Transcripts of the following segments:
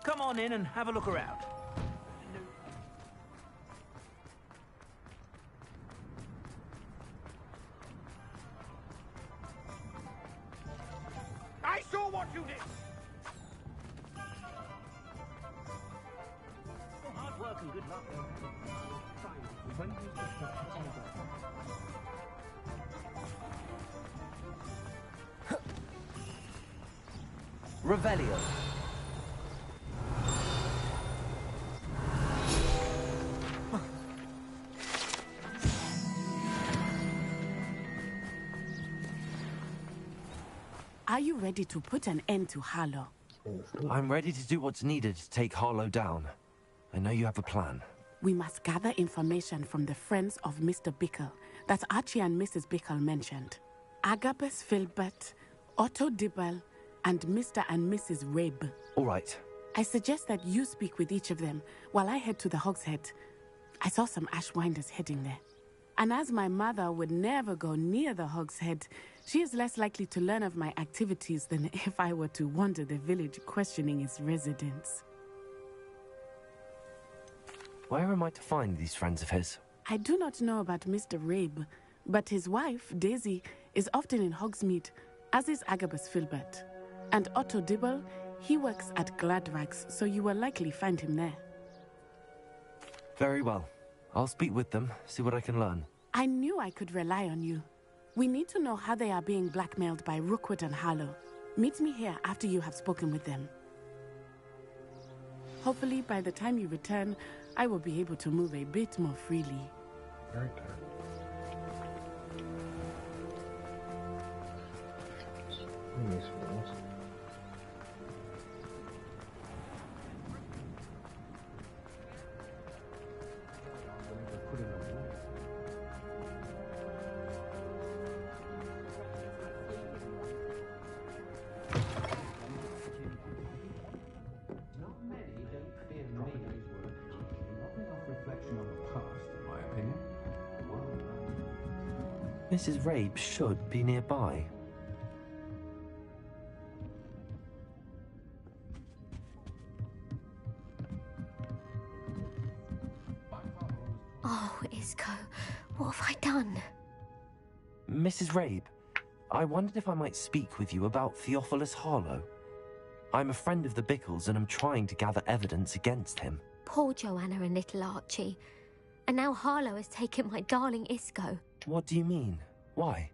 Come on in and have a look around. I saw what you did! Well, hard work and good luck. Revelio. Are you ready to put an end to Harlow? I'm ready to do what's needed to take Harlow down. I know you have a plan. We must gather information from the friends of Mr. Bickle that Archie and Mrs. Bickle mentioned. Agabus Filbert, Otto Dibble, and Mr. and Mrs. Rabe. All right. I suggest that you speak with each of them while I head to the Hogshead. I saw some Ashwinders heading there. And as my mother would never go near the Hogshead, she is less likely to learn of my activities than if I were to wander the village questioning its residents. Where am I to find these friends of his? I do not know about Mr. Rabe, but his wife, Daisy, is often in Hogsmeade, as is Agabus Filbert. And Otto Dibble, he works at Gladrags, so you will likely find him there. Very well. I'll speak with them, see what I can learn. I knew I could rely on you. We need to know how they are being blackmailed by Rookwood and Harlow. Meet me here after you have spoken with them. Hopefully, by the time you return, I will be able to move a bit more freely. Very good. Mrs. Rabe should be nearby. Oh, Isco, what have I done? Mrs. Rabe, I wondered if I might speak with you about Theophilus Harlow. I'm a friend of the Bickles and I'm trying to gather evidence against him. Poor Joanna and little Archie. And now Harlow has taken my darling Isco. What do you mean? Why?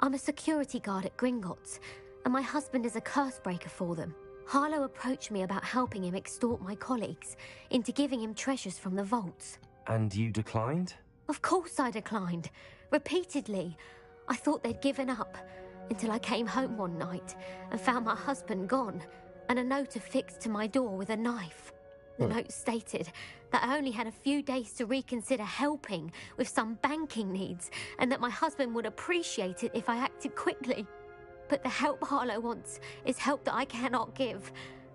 I'm a security guard at Gringotts, and my husband is a curse breaker for them. Harlow approached me about helping him extort my colleagues into giving him treasures from the vaults. And you declined? Of course I declined. Repeatedly. I thought they'd given up, until I came home one night and found my husband gone, and a note affixed to my door with a knife. The note stated that I only had a few days to reconsider helping with some banking needs, and that my husband would appreciate it if I acted quickly. But the help Harlow wants is help that I cannot give,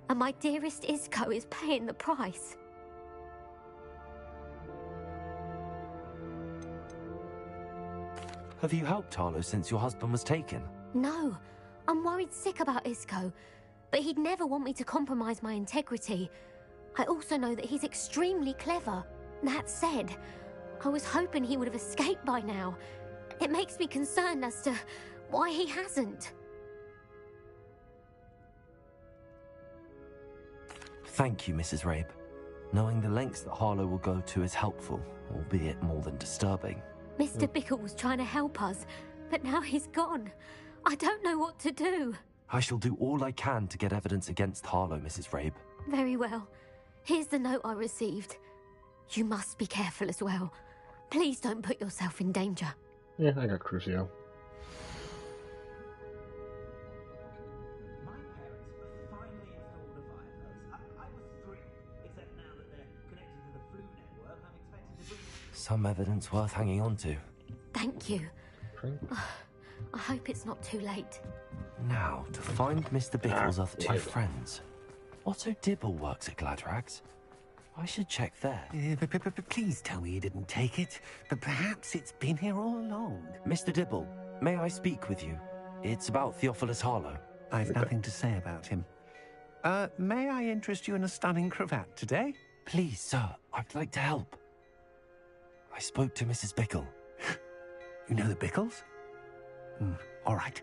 and my dearest Isco is paying the price. Have you helped Harlow since your husband was taken? No, I'm worried sick about Isco, but he'd never want me to compromise my integrity. I also know that he's extremely clever. That said, I was hoping he would have escaped by now. It makes me concerned as to why he hasn't. Thank you, Mrs. Rabe. Knowing the lengths that Harlow will go to is helpful, albeit more than disturbing. Mr. Bickle was trying to help us, but now he's gone. I don't know what to do. I shall do all I can to get evidence against Harlow, Mrs. Rabe. Very well. Here's the note I received. You must be careful as well. Please don't put yourself in danger. Yeah, I got Crucio. My parents finally installed a fireplace. I was three, except now that they're connected to the Flu network, I'm expected to bring... Some evidence worth hanging on to. Thank you. I hope it's not too late. Now, to find Mr. Bickle's other two friends. Otto Dibble works at Gladrags. I should check there. Please tell me you didn't take it. But perhaps it's been here all along. Mr. Dibble, may I speak with you? It's about Theophilus Harlow. I've nothing to say about him. May I interest you in a stunning cravat today? Please, sir, I'd like to help. I spoke to Mrs. Bickle. You know the Bickles? All right.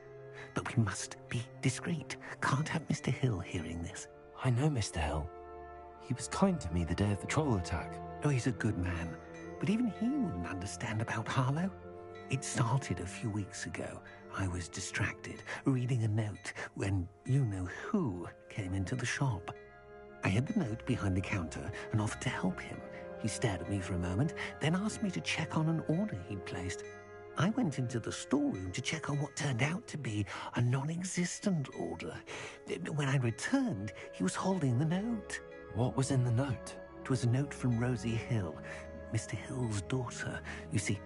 But we must be discreet. Can't have Mr. Hill hearing this. I know Mr. Hill. He was kind to me the day of the troll attack. Oh, he's a good man. But even he wouldn't understand about Harlow. It started a few weeks ago. I was distracted, reading a note, when you-know-who came into the shop. I hid the note behind the counter and offered to help him. He stared at me for a moment, then asked me to check on an order he'd placed. I went into the storeroom to check on what turned out to be a non-existent order. When I returned, he was holding the note. What was in the note? It was a note from Rosie Hill, Mr. Hill's daughter. You see,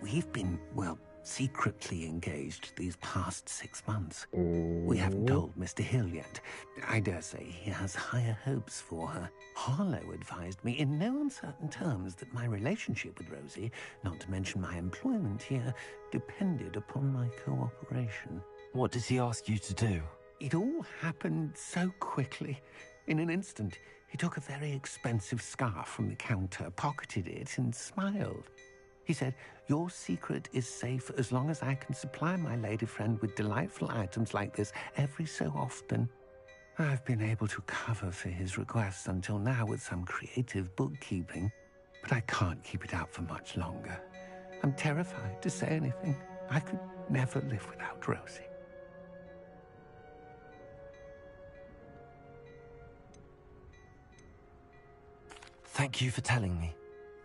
we've been, well, secretly engaged these past 6 months. We haven't told Mr. Hill yet. I dare say he has higher hopes for her. Harlow advised me in no uncertain terms that my relationship with Rosie, not to mention my employment here, depended upon my cooperation. What does he ask you to do? It all happened so quickly. In an instant, he took a very expensive scarf from the counter, pocketed it, and smiled. He said, "Your secret is safe as long as I can supply my lady friend with delightful items like this every so often." I've been able to cover for his requests until now with some creative bookkeeping, but I can't keep it out for much longer. I'm terrified to say anything. I could never live without Rosie. Thank you for telling me.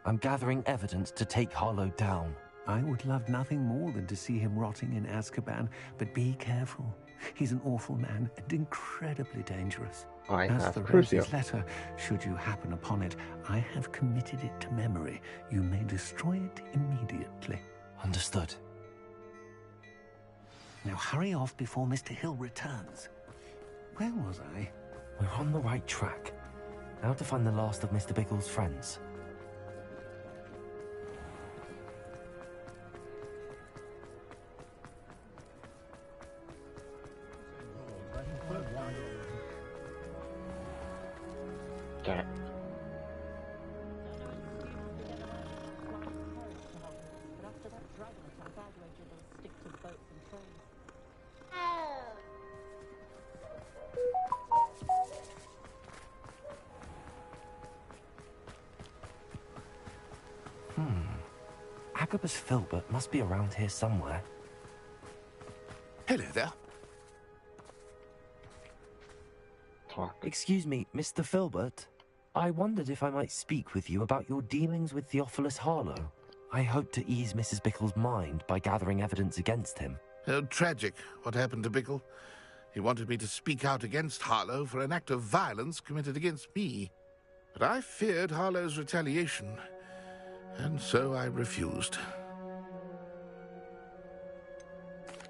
I'm gathering evidence to take Harlow down. I would love nothing more than to see him rotting in Azkaban, but be careful. He's an awful man and incredibly dangerous. As for Rosie's letter, should you happen upon it, I have committed it to memory. You may destroy it immediately. Understood. Now hurry off before Mr. Hill returns. Where was I? We're on the right track. Now to find the last of Mr. Bickle's friends. Okay. Agabus Filbert must be around here somewhere. Hello there. Talk. Excuse me, Mr. Filbert. I wondered if I might speak with you about your dealings with Theophilus Harlow. I hope to ease Mrs. Bickle's mind by gathering evidence against him. Oh, tragic what happened to Bickle. He wanted me to speak out against Harlow for an act of violence committed against me. But I feared Harlow's retaliation, and so I refused.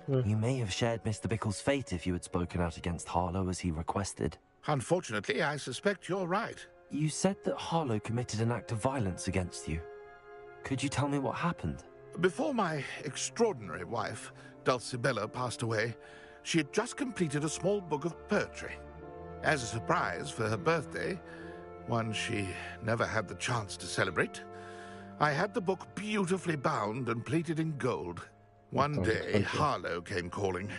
You may have shared Mr. Bickle's fate if you had spoken out against Harlow as he requested. Unfortunately, I suspect you're right. You said that Harlow committed an act of violence against you. Could you tell me what happened? Before my extraordinary wife, Dulcibella, passed away, she had just completed a small book of poetry. As a surprise for her birthday, one she never had the chance to celebrate, I had the book beautifully bound and plated in gold. One day, Harlow came calling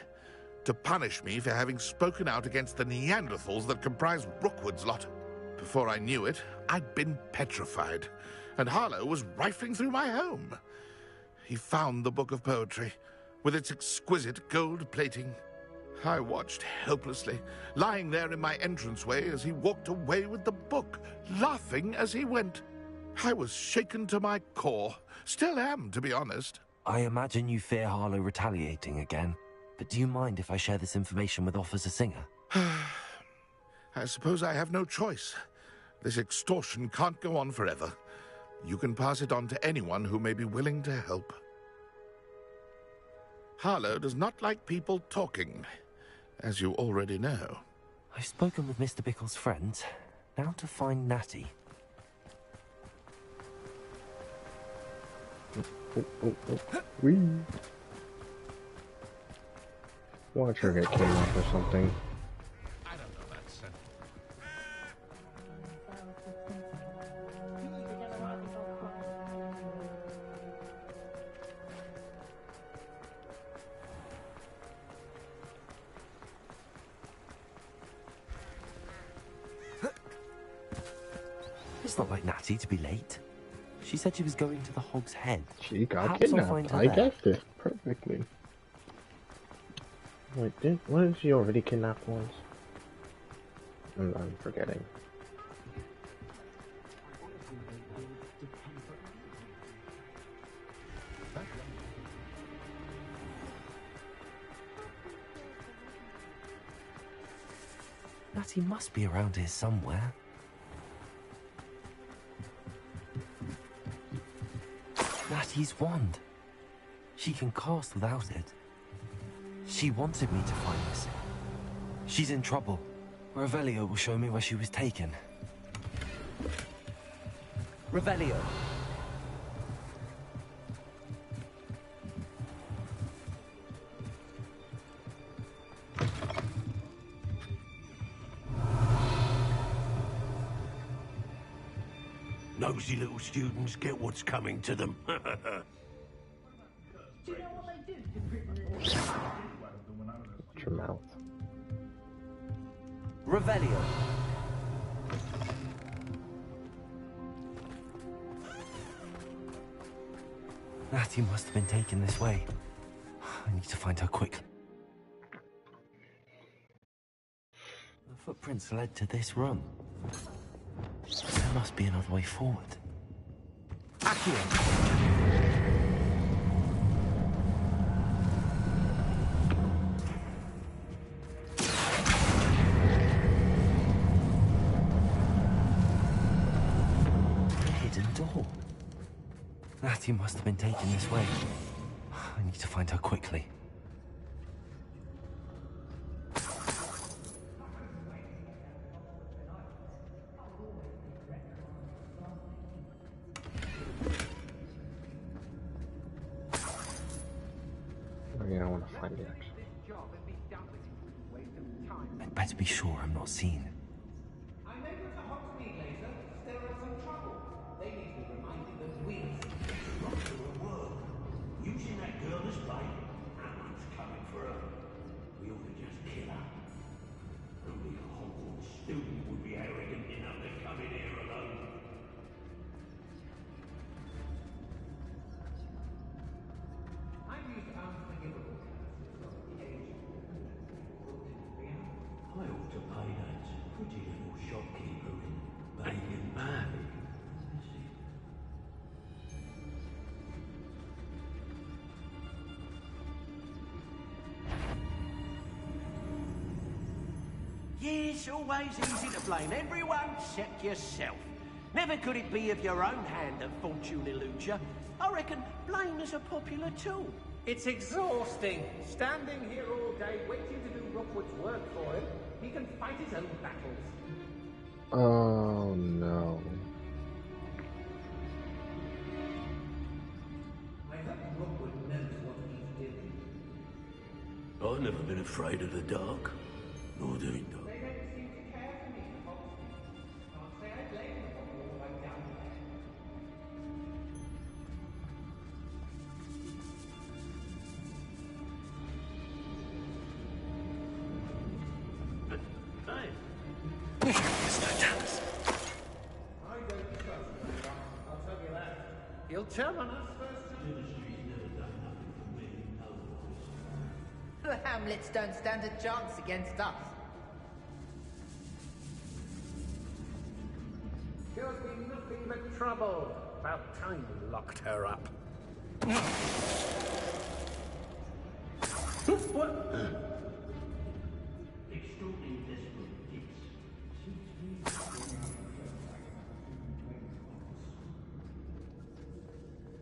to punish me for having spoken out against the Neanderthals that comprised Rookwood's lot. Before I knew it, I'd been petrified, and Harlow was rifling through my home. He found the book of poetry, with its exquisite gold plating. I watched helplessly, lying there in my entranceway as he walked away with the book, laughing as he went. I was shaken to my core. Still am, to be honest. I imagine you fear Harlow retaliating again, but do you mind if I share this information with Officer Singer? I suppose I have no choice. This extortion can't go on forever. You can pass it on to anyone who may be willing to help. Harlow does not like people talking, as you already know. I've spoken with Mr. Bickle's friends. Now to find Natty. Wee. Watch her get kidnapped or something. I don't know, that's It's not like Natty to be late. She said she was going to the Hog's Head. She got Perhaps I'll find kidnapped. her I there. guessed it perfectly. Wait, wasn't she already kidnapped once? I'm forgetting. Natty must be around here somewhere. Natty's wand. She can cast without it. She wanted me to find this. She's in trouble. Revelio will show me where she was taken. Revelio. Nosy little students get what's coming to them. Watch your mouth. Revelio. Natty must have been taken this way. I need to find her quickly. The footprints led to this room. There must be another way forward. Accio! Hidden door. Natty must have been taken this way. I need to find her quickly. I want to find it actually. I'd better be sure I'm not seen. I know there's a Hogsmeade later. There are some trouble. They need to be reminded that we Not to her work. Using that girl as bait. Someone's coming for her. We ought to just kill her. Only a Hogwarts student would be arrogant enough to come in here alone. I've used unforgivable curses of the age of I ought to pay that pretty little shopkeeper in Bacon Man. Yes, always easy to blame everyone except yourself. Never could it be of your own hand that fortune eludes you. I reckon blame is a popular tool. It's exhausting. Standing here all day waiting to do Rookwood's work for him. He can fight his own battles. Oh no. I hope Rookwood knows what he's doing. I've never been afraid of the dark. Nor doing that. They don't seem to care for me in Hogsmeade. Can't say I blame them for all I've done there. Hey, I don't trust him, I'll tell you that. He'll turn on us first time. Ministry's never done nothing for me, otherwise. The Hamlets don't stand a chance against us. There'll be nothing but trouble. About time we locked her up. What? Extraordinary desperate dicks.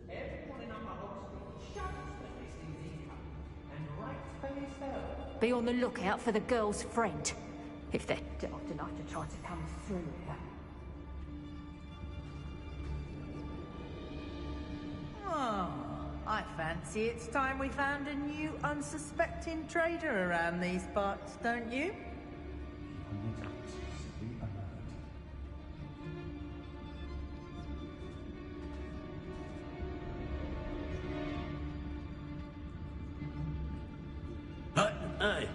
Everyone in Upper Hogsmeade shouts when they see thee come, and rightfully so. Be on the lookout for the girl's friend. If they're daft enough to try to come through here. Oh, I fancy it's time we found a new unsuspecting trader around these parts, don't you? Hey,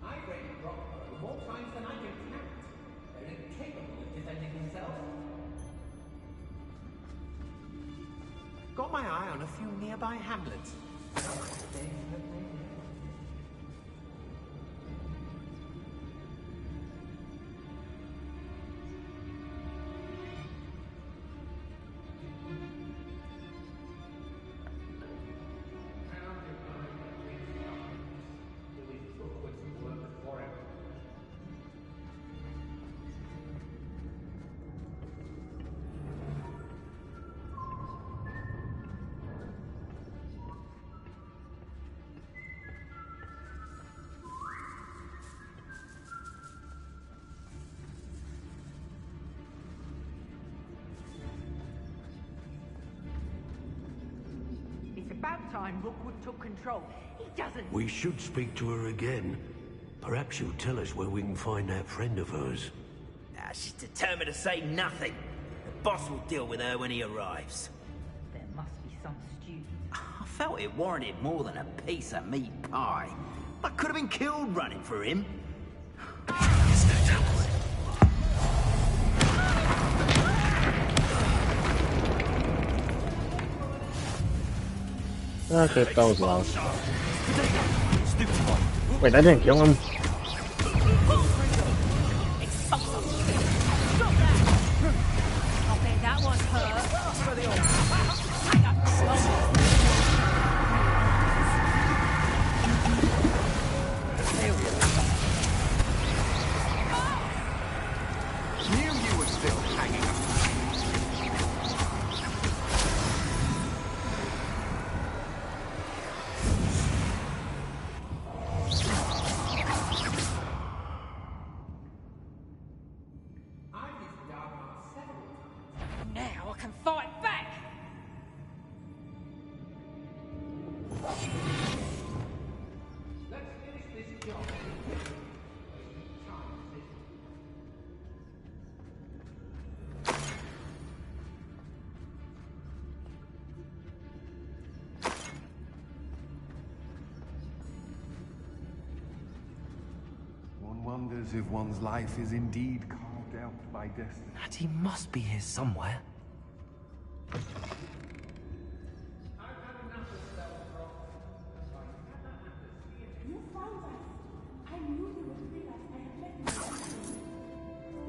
I read Rockford more times down a few nearby hamlets. About time Rookwood took control. He doesn't... We should speak to her again. Perhaps she'll tell us where we can find that friend of hers. She's determined to say nothing. The boss will deal with her when he arrives. There must be some stew. I felt it warranted more than a piece of meat pie. I could have been killed running for him. Okay, that was loud. Wait, I didn't kill him. I bet that one hurt. Knew you were still hanging up. Now I can fight back! One wonders if one's life is indeed carved out by destiny. Natty must be here somewhere. You found us. I knew you would realize I had left you.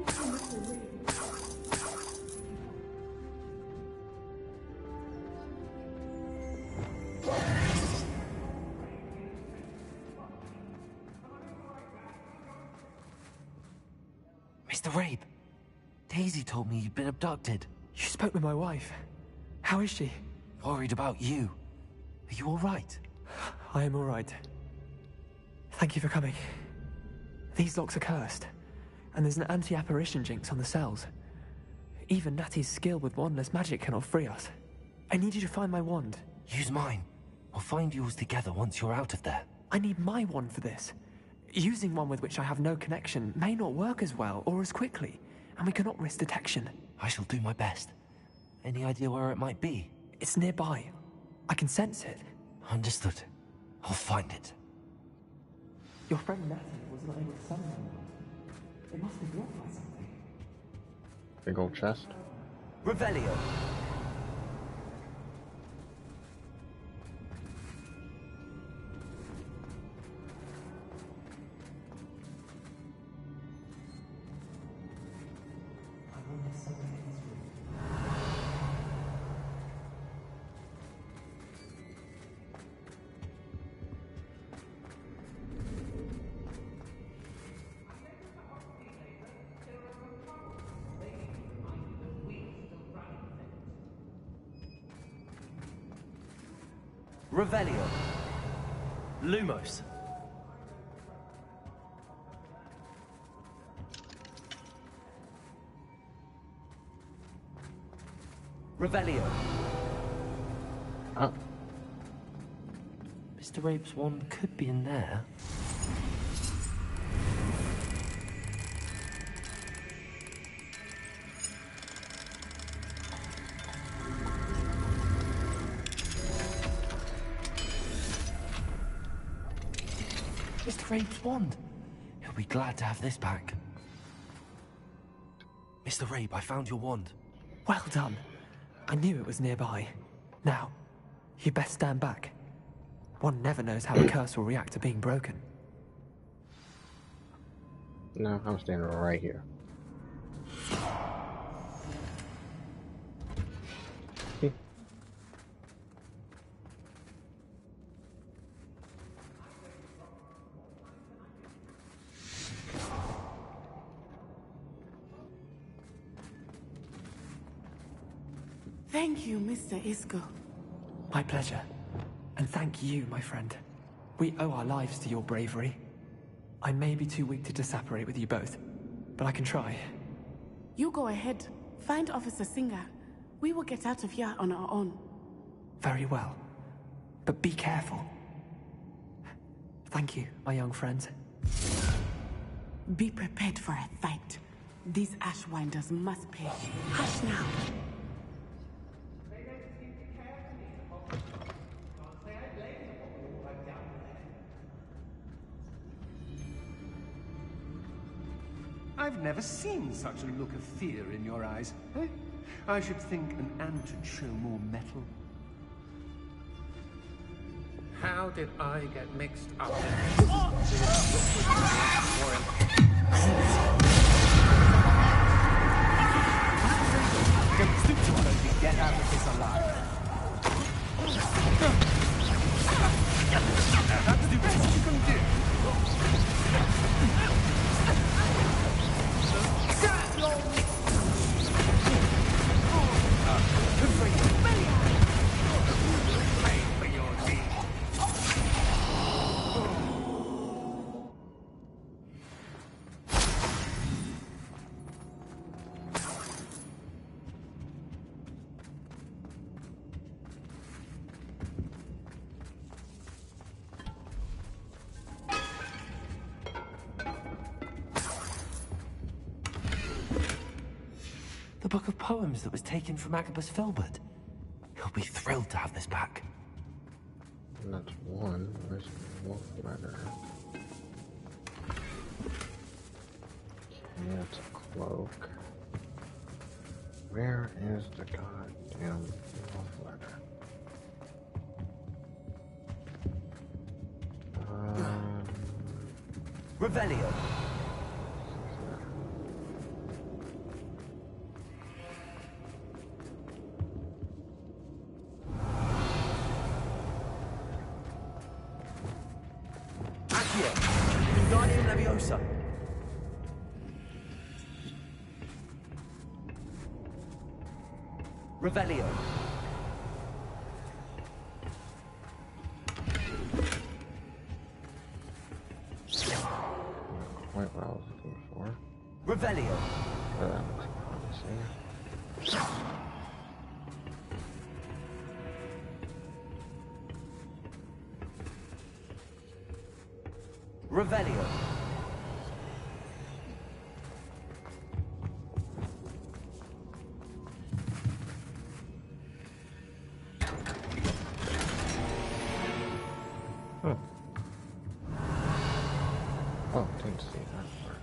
This is Mr. Ray. Mr. Rabe, Daisy told me you'd been abducted. You spoke with my wife. How is she? Worried about you. Are you all right? I am all right. Thank you for coming. These locks are cursed, and there's an anti-apparition jinx on the cells. Even Natty's skill with wandless magic cannot free us. I need you to find my wand. Use mine. We'll find yours together once you're out of there. I need my wand for this. Using one with which I have no connection may not work as well or as quickly, and we cannot risk detection. I shall do my best. Any idea where it might be? It's nearby. I can sense it. Understood. I'll find it. Your friend Natty was not able to summon one. It must be blocked by something. Big old chest. Revelio. Revelio. Lumos. Revelio. Oh. Mr. Rabe's wand could be in there. Mr. Rabe's wand. He'll be glad to have this back. Mr. Rabe, I found your wand. Well done. I knew it was nearby. Now, You best stand back. One never knows how a curse will react to being broken. No, I'm standing right here. Thank you, Mr. Isco. My pleasure. And thank you, my friend. We owe our lives to your bravery. I may be too weak to disapparate with you both, but I can try. You go ahead. Find Officer Singer. We will get out of here on our own. Very well. But be careful. Thank you, my young friends. Be prepared for a fight. These Ashwinders must pay. Hush now. I've never seen such a look of fear in your eyes. Eh? I should think an ant would show more mettle. How did I get mixed up in Get out of this alive. That's the best you can do. The book of poems that was taken from Agabus Filbert. He'll be thrilled to have this back. And that's one. Where's the wolf letter? Okay, that's a cloak. Where is the goddamn wolf letter? Revelio. Leviosa. Revelio. Quite what I was looking for. Revelio. That looks promising. Revelio. Oh, didn't see that part.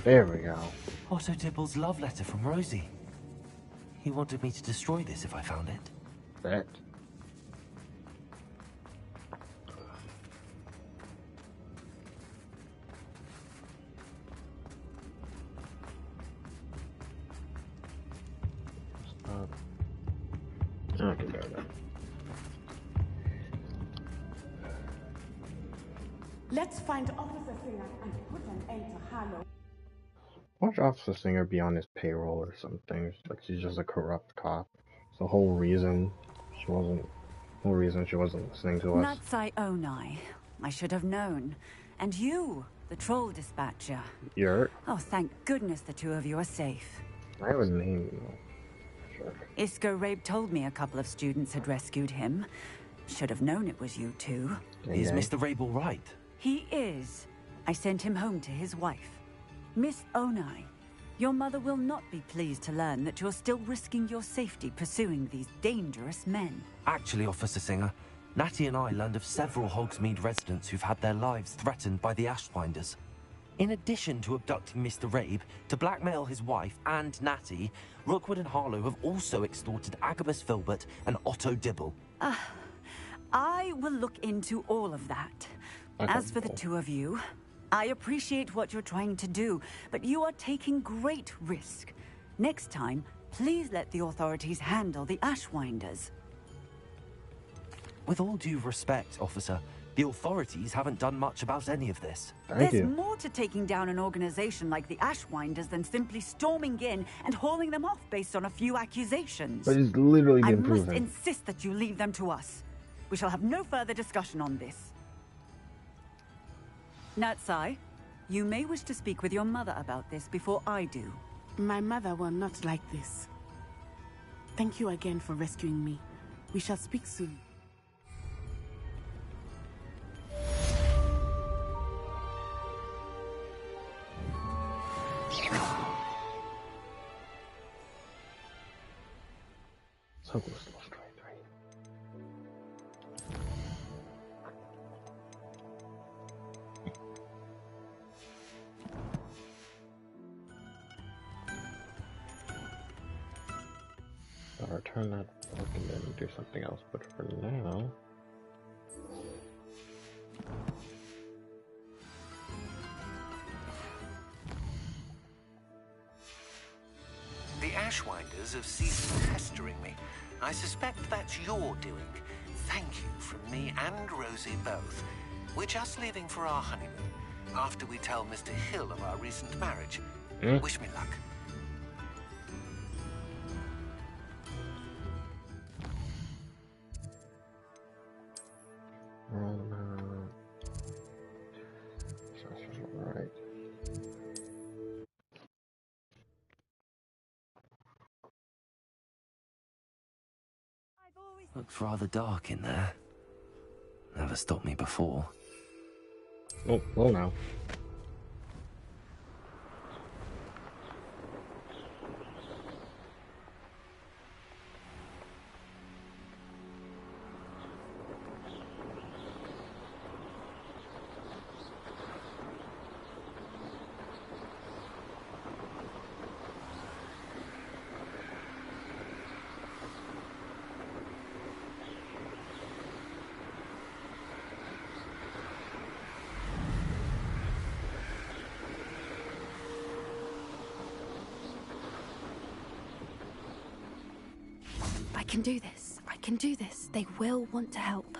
There we go. Otto Dibble's love letter from Rosie. He wanted me to destroy this if I found it. Bet. I can go there. Let's find Officer Singer and put an end to Harlow. Watch Officer Singer be on his payroll or something. Like she's just a corrupt cop. It's the whole reason she wasn't listening to us. Natsai Onai. I should have known. And you, the troll dispatcher. You're. Oh, thank goodness the two of you are safe. I have a name, you know. Sure. Isco Rabe told me a couple of students had rescued him. Should have known it was you two. Is Mr. Rabe all right? He is. I sent him home to his wife. Miss Onai, your mother will not be pleased to learn that you're still risking your safety pursuing these dangerous men. Actually, Officer Singer, Natty and I learned of several Hogsmeade residents who've had their lives threatened by the Ashwinders. In addition to abducting Mr. Rabe to blackmail his wife and Natty, Rookwood and Harlow have also extorted Agabus Filbert and Otto Dibble. I will look into all of that. As for the two of you, I appreciate what you're trying to do, but you are taking great risk. Next time, please let the authorities handle the Ashwinders. With all due respect, officer, the authorities haven't done much about any of this. There's more to taking down an organization like the Ashwinders than simply storming in and hauling them off based on a few accusations. But it's literally been I must proven. insist that you leave them to us. We shall have no further discussion on this. Natsai, you may wish to speak with your mother about this before I do. My mother will not like this. Thank you again for rescuing me. We shall speak soon. Hogwarts lost right. I'll return that book and then do something else, but for now... The Ashwinders have ceased pestering me. I suspect that's your doing. Thank you from me and Rosie both. We're just leaving for our honeymoon, after we tell Mr. Hill of our recent marriage. Wish me luck. Right. Looks rather dark in there. Never stopped me before. Oh, well now. I can do this. I can do this. They will want to help.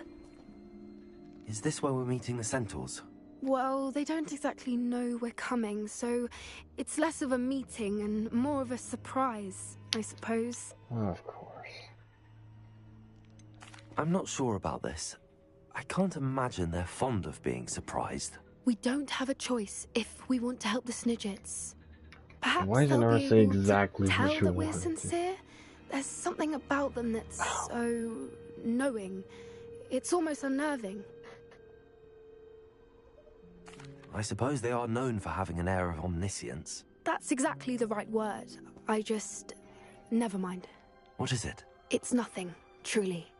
Is this where we're meeting the Centaurs? Well, they don't exactly know we're coming, so it's less of a meeting and more of a surprise, I suppose. Of course. I'm not sure about this. I can't imagine they're fond of being surprised. We don't have a choice if we want to help the Snidgets. Perhaps Why doesn't they'll her be say able exactly to what tell you that we're wanted? sincere. There's something about them that's so knowing. It's almost unnerving. I suppose they are known for having an air of omniscience. That's exactly the right word. I just... never mind. What is it? It's nothing, truly.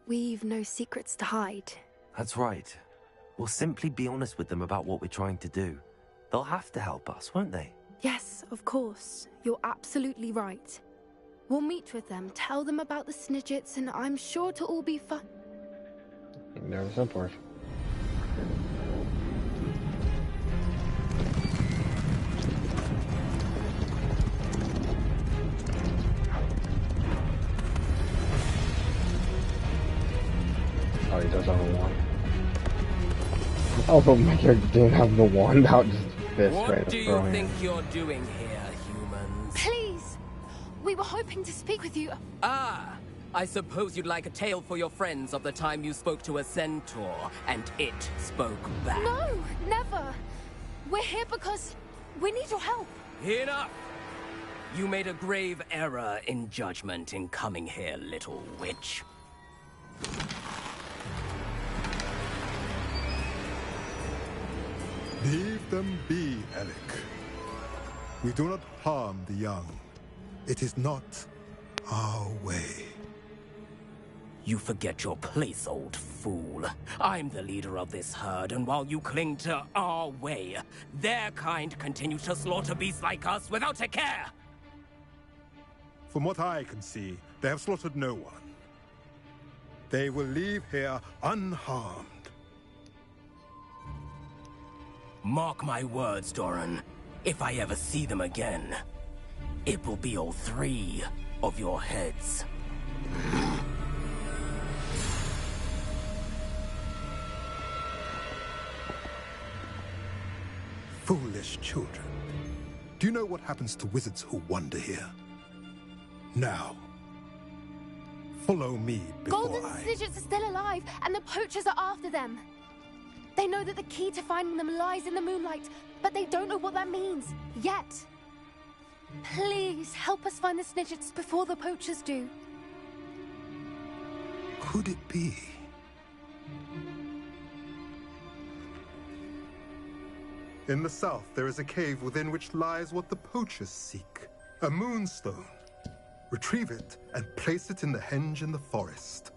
We've no secrets to hide. That's right. We'll simply be honest with them about what we're trying to do. They'll have to help us, won't they? Yes, of course. You're absolutely right. We'll meet with them, tell them about the Snidgets, and I'm sure it'll all be fun. There's the Centaurs. Oh, he does have a wand. Oh, my character didn't have the wand out, just fist right What do you think you're doing here, humans? Please! We were hoping to speak with you. Ah! I suppose you'd like a tale for your friends of the time you spoke to a centaur, and it spoke back. No, never! We're here because we need your help. Enough! You made a grave error in judgment in coming here, little witch. Leave them be, Alec. We do not harm the young. It is not our way. You forget your place, old fool. I'm the leader of this herd, and while you cling to our way, their kind continue to slaughter beasts like us without a care! From what I can see, they have slaughtered no one. They will leave here unharmed. Mark my words, Doran. If I ever see them again, it will be all 3 of your heads. Foolish children. Do you know what happens to wizards who wander here? Now, follow me before Golden I... Snidgets are still alive, and the poachers are after them. They know that the key to finding them lies in the moonlight, but they don't know what that means, yet. Please, help us find the Snidgets before the poachers do. Could it be? In the south, there is a cave within which lies what the poachers seek. A moonstone. Retrieve it and place it in the henge in the forest.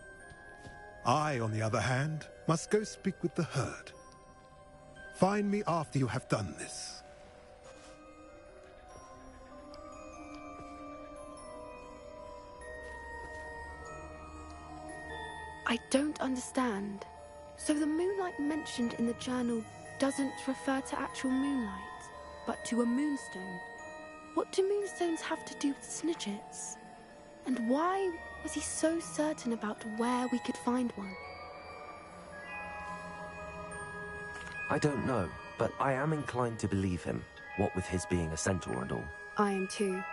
I, on the other hand, must go speak with the herd. Find me after you have done this. I don't understand. So the moonlight mentioned in the journal doesn't refer to actual moonlight, but to a moonstone. What do moonstones have to do with Snidgets? And why was he so certain about where we could find one? I don't know, but I am inclined to believe him, what with his being a centaur and all. I am too.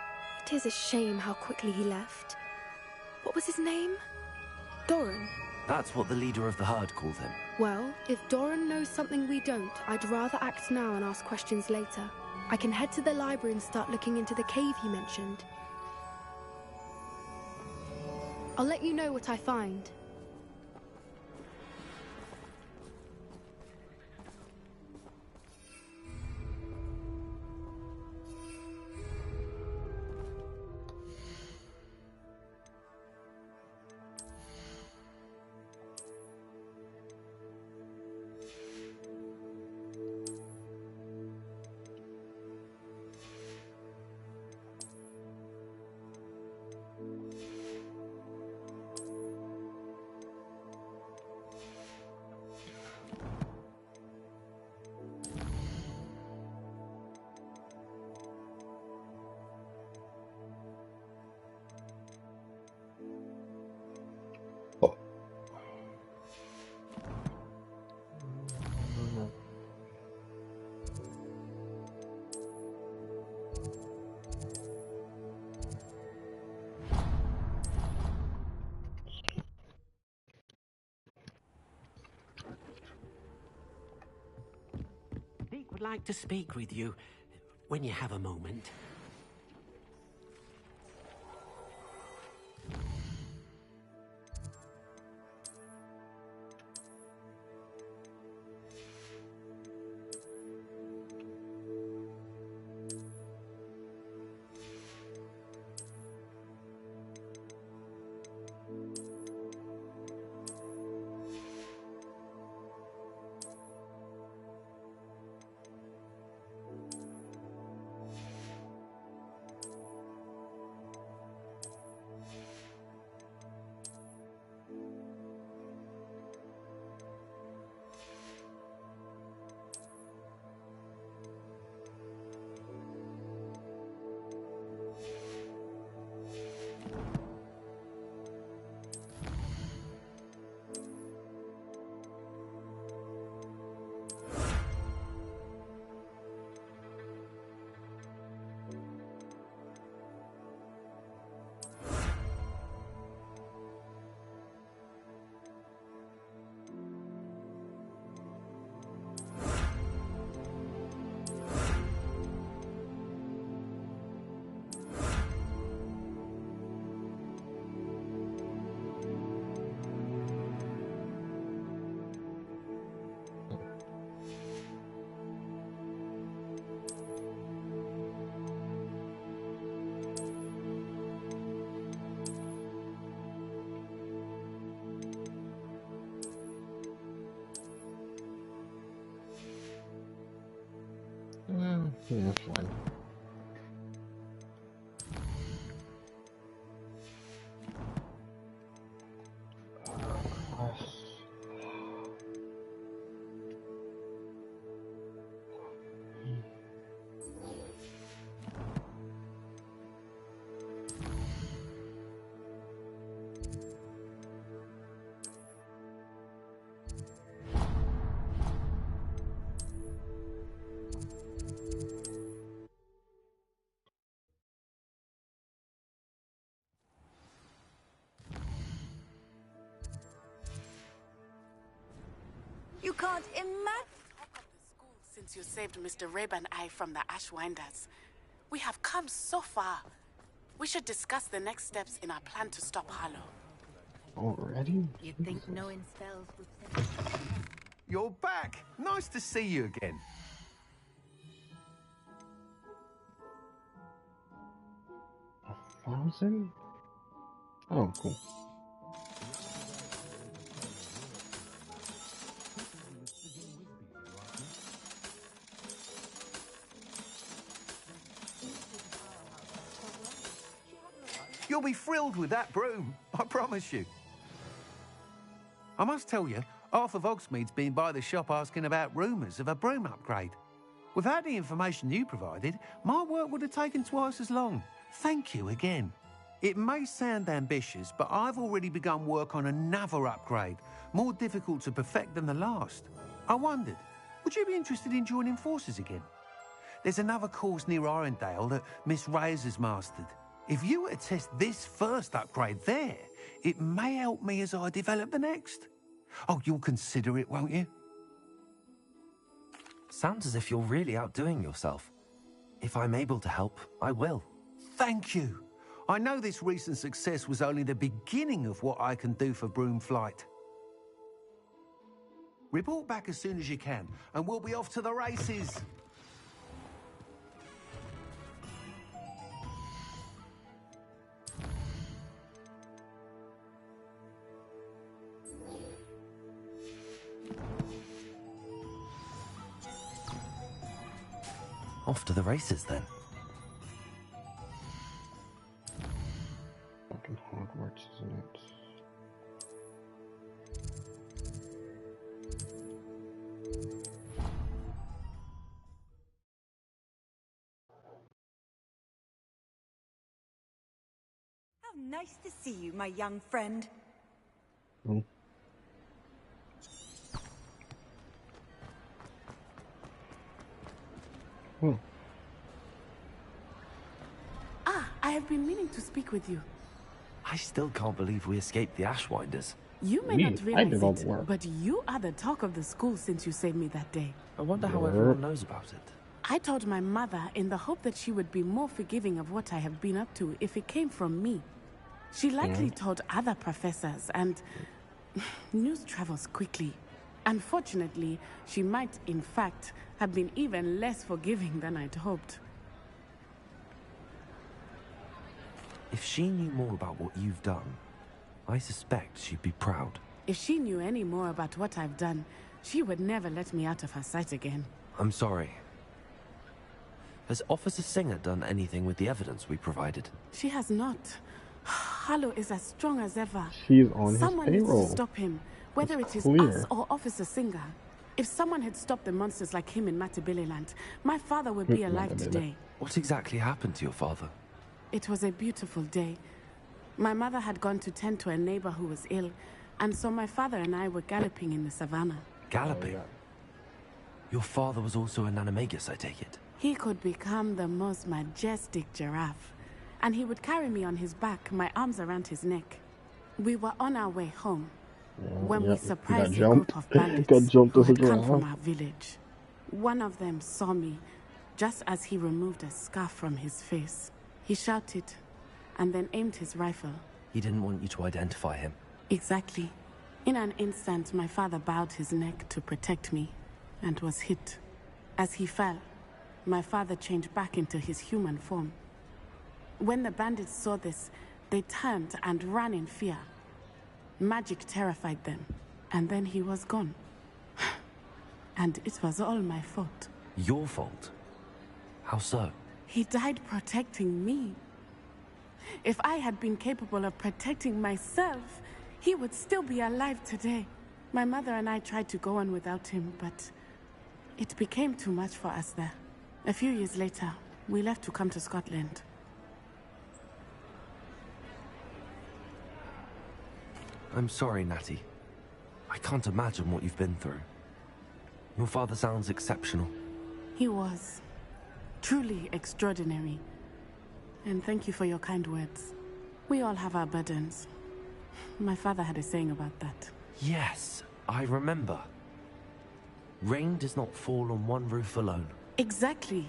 It is a shame how quickly he left. What was his name? Doran? That's what the leader of the herd called him. Well, if Doran knows something we don't, I'd rather act now and ask questions later. I can head to the library and start looking into the cave you mentioned. I'll let you know what I find. Would like to speak with you when you have a moment. Yeah, that's fine. You can't imagine. Since you saved Mr. Reb and I from the Ashwinders, we have come so far. We should discuss the next steps in our plan to stop Harlow. Already? You'd think knowing spells would... You're back! Nice to see you again. $1,000? Oh, cool. You'll be thrilled with that broom, I promise you. I must tell you, half of Hogsmeade's been by the shop asking about rumours of a broom upgrade. Without the information you provided, my work would have taken twice as long. Thank you again. It may sound ambitious, but I've already begun work on another upgrade, more difficult to perfect than the last. I wondered, would you be interested in joining forces again? There's another course near Arendelle that Miss Reyes has mastered. If you were to test this first upgrade there, it may help me as I develop the next. Oh, you'll consider it, won't you? Sounds as if you're really outdoing yourself. If I'm able to help, I will. Thank you. I know this recent success was only the beginning of what I can do for Broomflight. Report back as soon as you can, and we'll be off to the races. Off to the races, then. Fucking Hogwarts, isn't it? How nice to see you, my young friend. Oh. Oh. Ah, I have been meaning to speak with you. I still can't believe we escaped the Ashwinders. You may not realize it, but you are the talk of the school since you saved me that day. I wonder how everyone knows about it. I told my mother in the hope that she would be more forgiving of what I have been up to if it came from me. She likely told other professors, and news travels quickly. Unfortunately, she might, in fact, have been even less forgiving than I'd hoped. If she knew more about what you've done, I suspect she'd be proud. If she knew any more about what I've done, she would never let me out of her sight again. I'm sorry. Has Officer Singer done anything with the evidence we provided? She has not. Harlow is as strong as ever. She's on Someone his needs payroll. to stop him, whether It's it is clear. us or Officer Singer. If someone had stopped the monsters like him in Matabeleland, my father would be alive today. What exactly happened to your father? It was a beautiful day. My mother had gone to tend to a neighbor who was ill, and so my father and I were galloping in the savannah. Galloping? Your father was also an animagus, I take it? He could become the most majestic giraffe, and he would carry me on his back, my arms around his neck. We were on our way home when we surprised a group of bandits who had come from our village. One of them saw me just as he removed a scarf from his face. He shouted and then aimed his rifle. He didn't want you to identify him. Exactly. In an instant, my father bowed his neck to protect me and was hit. As he fell, my father changed back into his human form. When the bandits saw this, they turned and ran in fear. Magic terrified them, and then he was gone. And it was all my fault. Your fault? How so? He died protecting me. If I had been capable of protecting myself, he would still be alive today. My mother and I tried to go on without him, but it became too much for us there. A few years later, we left to come to Scotland. I'm sorry, Natty. I can't imagine what you've been through. Your father sounds exceptional. He was. Truly extraordinary. And thank you for your kind words. We all have our burdens. My father had a saying about that. Yes, I remember. Rain does not fall on one roof alone. Exactly.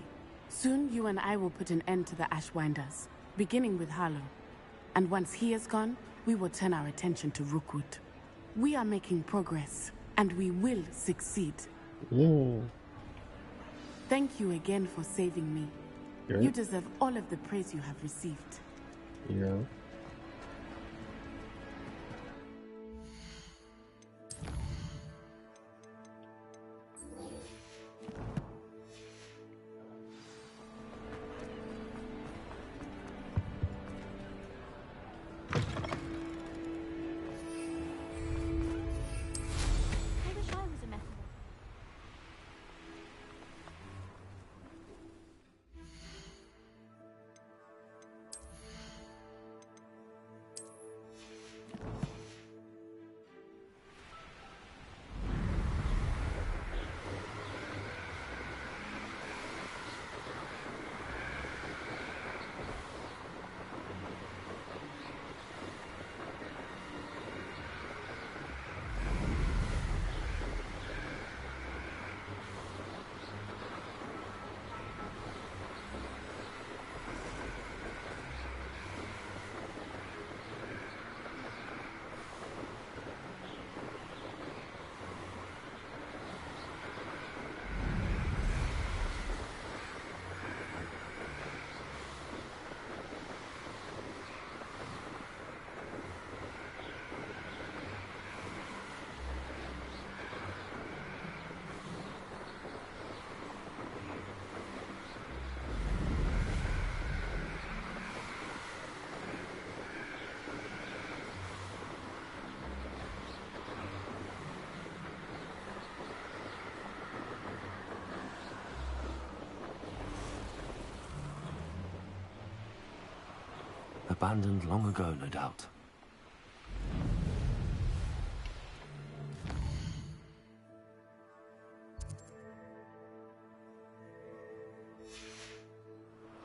Soon you and I will put an end to the Ashwinders, beginning with Harlow. And once he is gone, we will turn our attention to Rookwood. We are making progress, and we will succeed. Yeah. Thank you again for saving me. Yeah. You deserve all of the praise you have received. Yeah. Abandoned long ago, no doubt.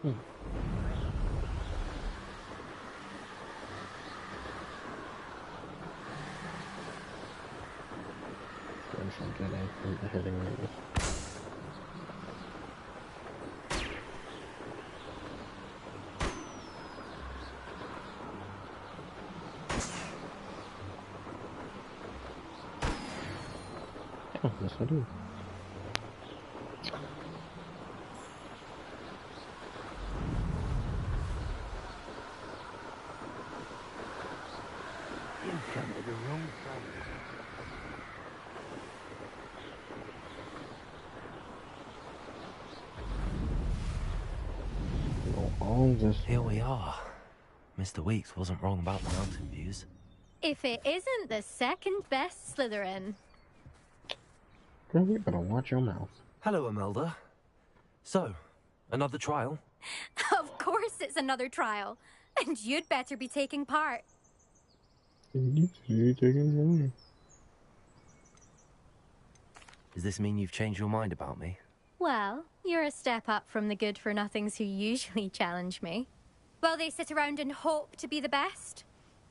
Don't get anything hitting me. Oh, yes I do. You've come to the wrong place. Here we are. Mr. Weeks wasn't wrong about the mountain views. If it isn't the second best Slytherin. Girl, you better watch your mouth. Hello, Imelda. So, another trial? Of course it's another trial. And you'd better be taking part. Does this mean you've changed your mind about me? Well, you're a step up from the good-for-nothings who usually challenge me. While they sit around and hope to be the best,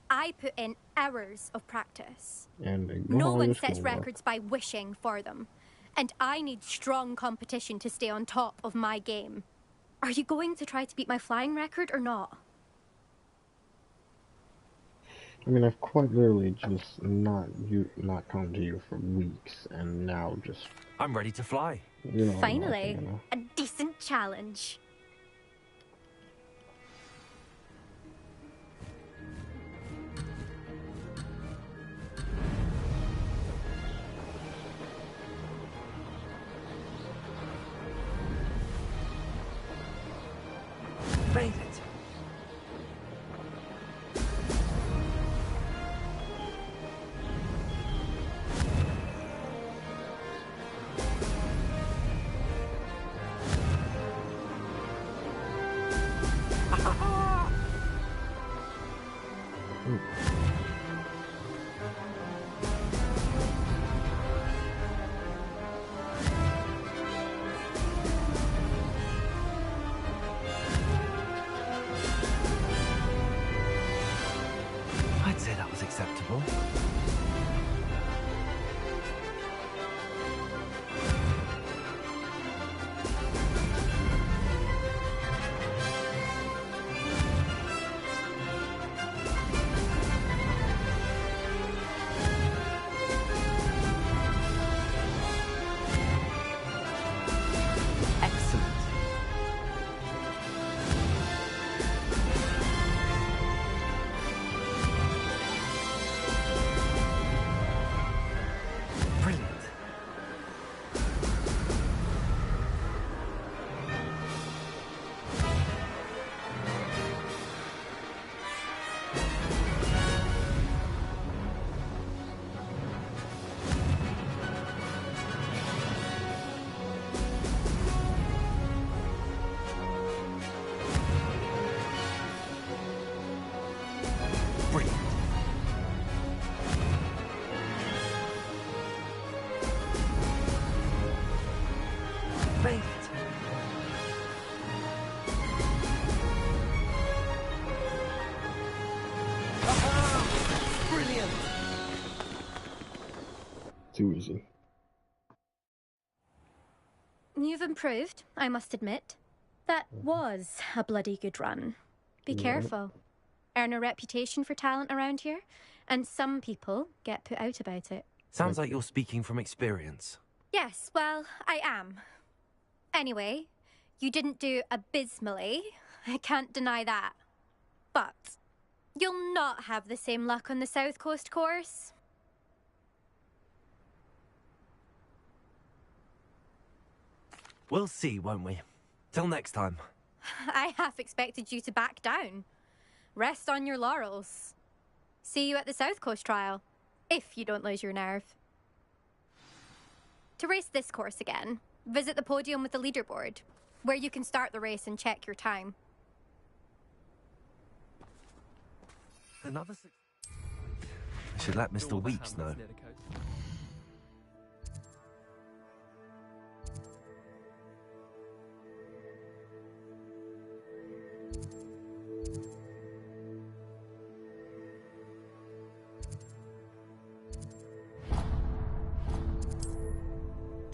I put in hours of practice. And no one sets records by wishing for them. And I need strong competition to stay on top of my game. Are you going to try to beat my flying record or not? I mean, I've quite literally just not come to you for weeks, and now just... I'm ready to fly. You know, finally, a decent challenge. Made it. I'd say that was acceptable. Excellent. Brilliant. Brilliant. Made it. Aha! Brilliant. Too easy. You've improved, I must admit. That was a bloody good run. Be Yeah. careful. Earn a reputation for talent around here, and some people get put out about it. Sounds like you're speaking from experience. Yes, well, I am. Anyway, you didn't do abysmally. I can't deny that. But you'll not have the same luck on the South Coast course. We'll see, won't we? Till next time. I half expected you to back down. Rest on your laurels. See you at the South Coast trial, if you don't lose your nerve. To race this course again, visit the podium with the leaderboard, where you can start the race and check your time. Another. I should let Mr. Weeks know.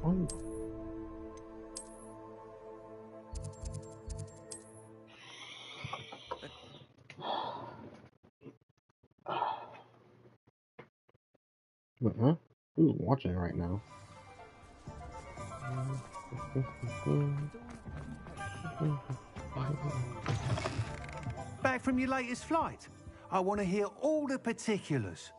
Oh. Huh? Who's watching right now? Back from your latest flight? I want to hear all the particulars.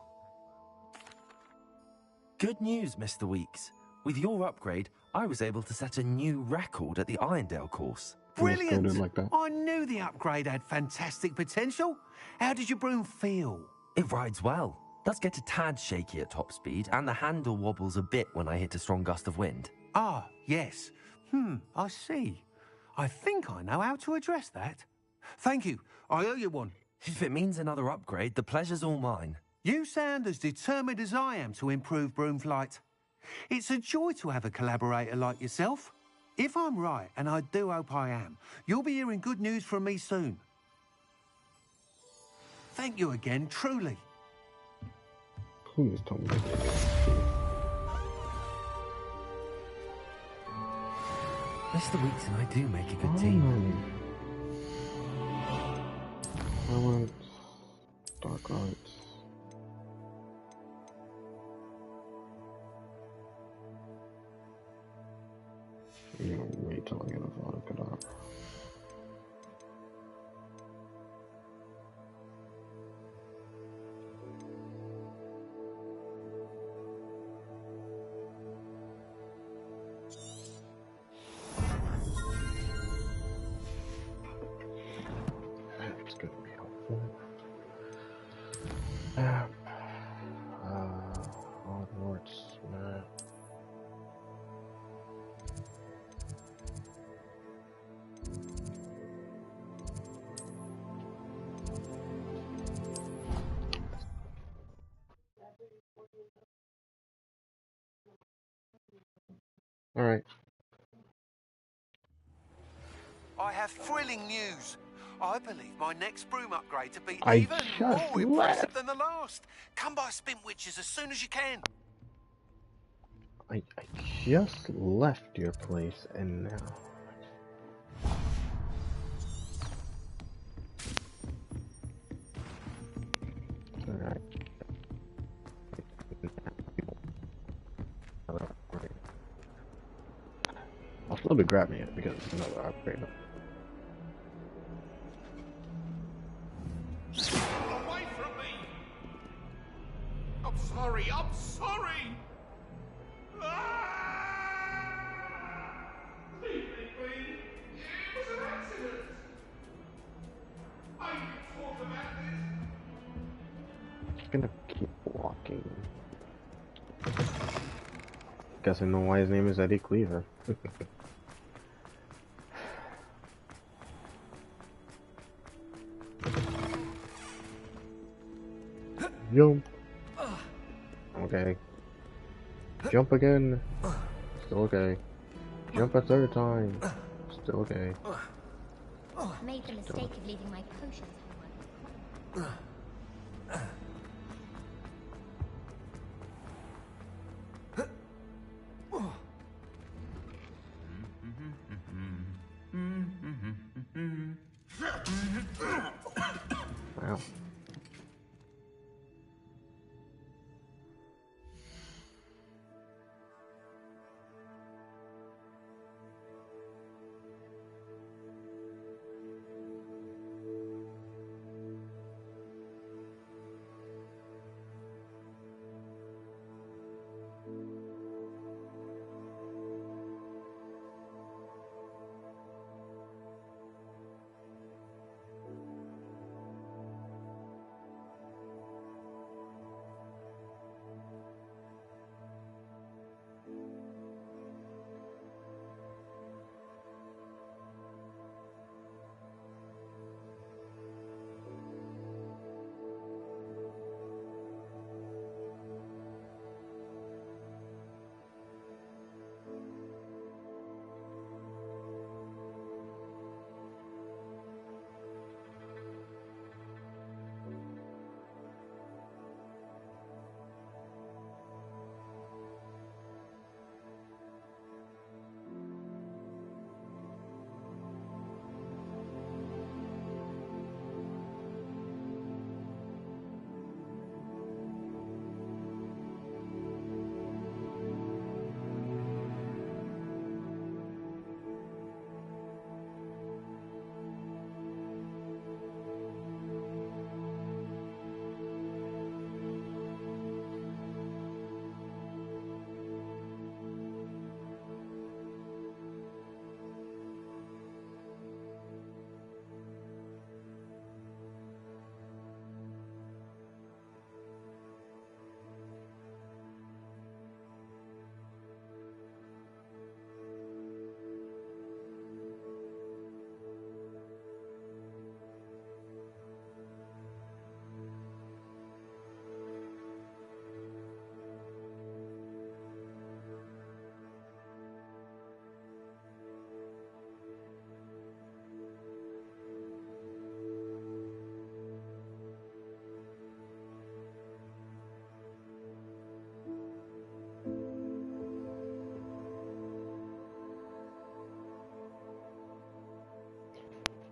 Good news, Mr. Weeks. With your upgrade, I was able to set a new record at the Irondale course. Brilliant! Like that. I knew the upgrade had fantastic potential. How did your broom feel? It rides well. Does get a tad shaky at top speed, and the handle wobbles a bit when I hit a strong gust of wind. Ah, yes. I see. I think I know how to address that. Thank you. I owe you one. If it means another upgrade, the pleasure's all mine. You sound as determined as I am to improve broom flight. It's a joy to have a collaborator like yourself. If I'm right, and I do hope I am, you'll be hearing good news from me soon. Thank you again, truly. Please tell me. Mr. Weeks and I do make a good team. I want dark arts. You know, wait till I get a vodka. Hogwarts map. All right. I have thrilling news. I believe my next broom upgrade to be I even just more impressive left. than the last. Come by Spintwitches as soon as you can. I just left your place and now. Alright. I'll still be grabbing it because it's another upgrade. Away from me! I'm sorry, I'm sorry! Leave me be. It was an accident. I can talk about this. Just gonna keep walking. Guess I know why his name is Eddie Cleaver. Jump. Okay. Jump again. Still okay. Jump a third time. Still okay. Made the mistake of leaving my potions homework. Wow.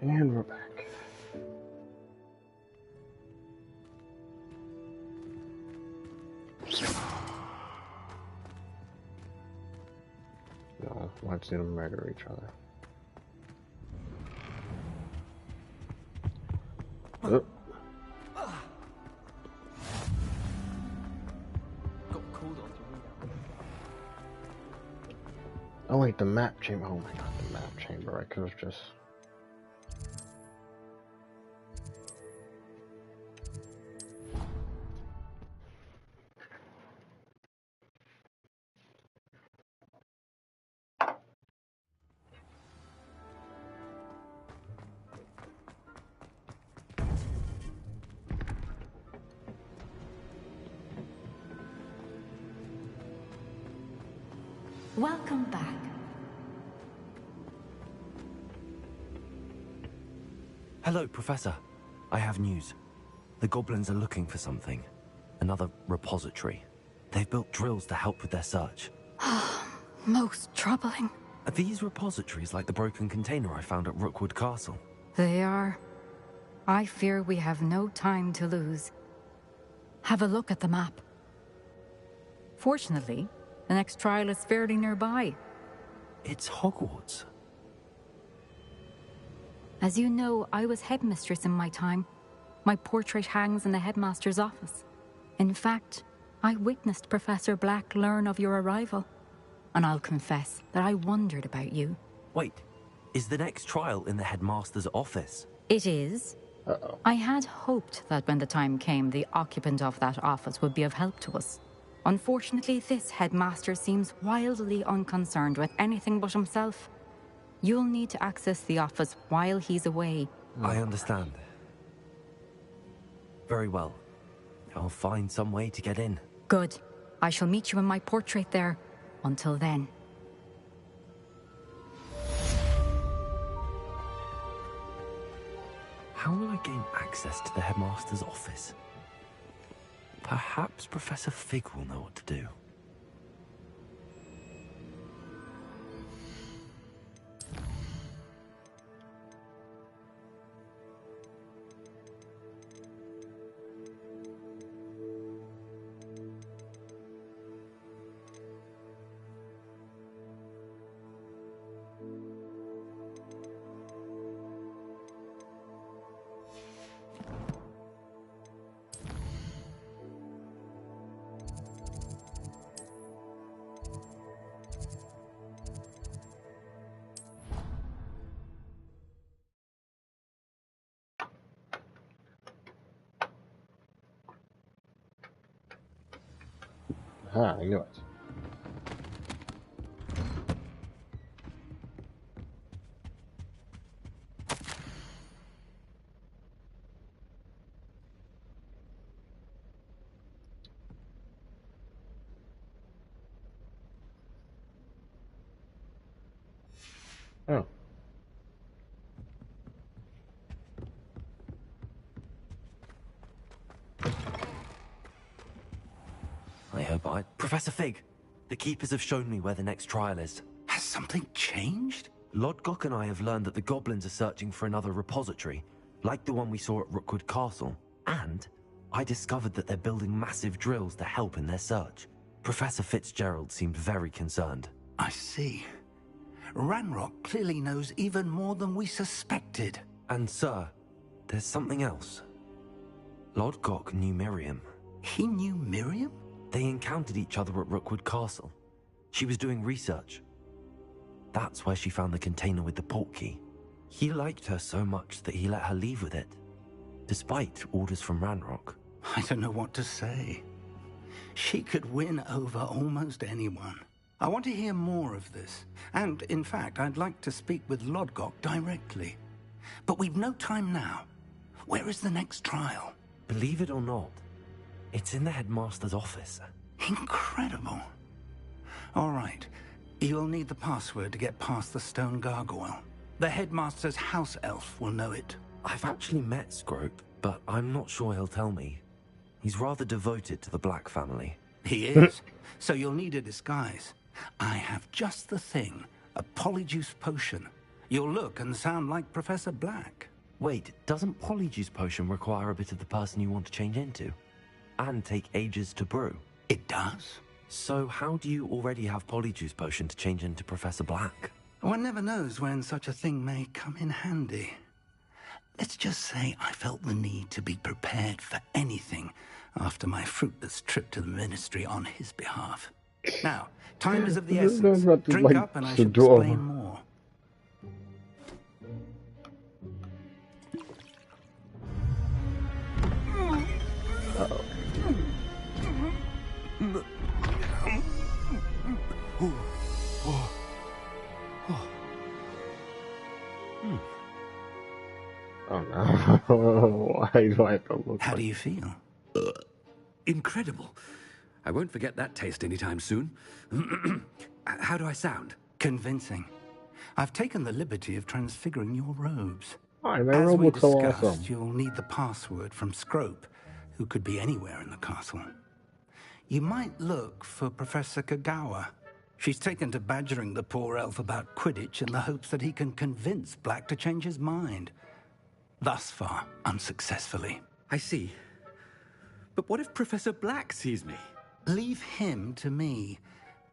And we're back. No, let's see them murder each other. Oh. Oh wait, the map chamber. Oh my god, the map chamber. I could have just... Welcome back. Hello, Professor. I have news. The goblins are looking for something. Another repository. They've built drills to help with their search. Most troubling. Are these repositories like the broken container I found at Rookwood Castle? They are. I fear we have no time to lose. Have a look at the map. Fortunately, the next trial is fairly nearby. It's Hogwarts. As you know, I was headmistress in my time. My portrait hangs in the headmaster's office. In fact, I witnessed Professor Black learn of your arrival. And I'll confess that I wondered about you. Wait, is the next trial in the headmaster's office? It is. I had hoped that when the time came, the occupant of that office would be of help to us. Unfortunately, this headmaster seems wildly unconcerned with anything but himself. You'll need to access the office while he's away. I understand. Very well. I'll find some way to get in. Good. I shall meet you in my portrait there. Until then. How will I gain access to the headmaster's office? Perhaps Professor Fig will know what to do. I knew it. Oh. I hope Professor Fig, the Keepers have shown me where the next trial is. Has something changed? Lodgok and I have learned that the goblins are searching for another repository, like the one we saw at Rookwood Castle. And I discovered that they're building massive drills to help in their search. Professor Fitzgerald seemed very concerned. I see. Ranrock clearly knows even more than we suspected. And sir, there's something else. Lodgok knew Miriam. He knew Miriam? They encountered each other at Rookwood Castle. She was doing research. That's where she found the container with the portkey. He liked her so much that he let her leave with it, despite orders from Ranrock. I don't know what to say. She could win over almost anyone. I want to hear more of this. And, in fact, I'd like to speak with Lodgok directly. But we've no time now. Where is the next trial? Believe it or not, it's in the headmaster's office. Incredible. All right. You'll need the password to get past the stone gargoyle. The headmaster's house elf will know it. I've actually met Scrope, but I'm not sure he'll tell me. He's rather devoted to the Black family. He is. So you'll need a disguise. I have just the thing. A polyjuice potion. You'll look and sound like Professor Black. Wait, doesn't polyjuice potion require a bit of the person you want to change into? And take ages to brew? It does. So how do you already have polyjuice potion to change into Professor Black? One never knows when such a thing may come in handy. Let's just say I felt the need to be prepared for anything after my fruitless trip to the ministry on his behalf. Now, time is of the essence. Drink up and I shall explain more. Uh-oh. Oh no. Why do I have to look How do you feel? Incredible. I won't forget that taste anytime soon. How do I sound? Convincing. I've taken the liberty of transfiguring your robes. Hi, my As robe we looks so discussed, awesome. you'll need the password from Scrope, who could be anywhere in the castle. You might look for Professor Kagawa. She's taken to badgering the poor elf about Quidditch in the hopes that he can convince Black to change his mind. Thus far, unsuccessfully. I see. But what if Professor Black sees me? Leave him to me.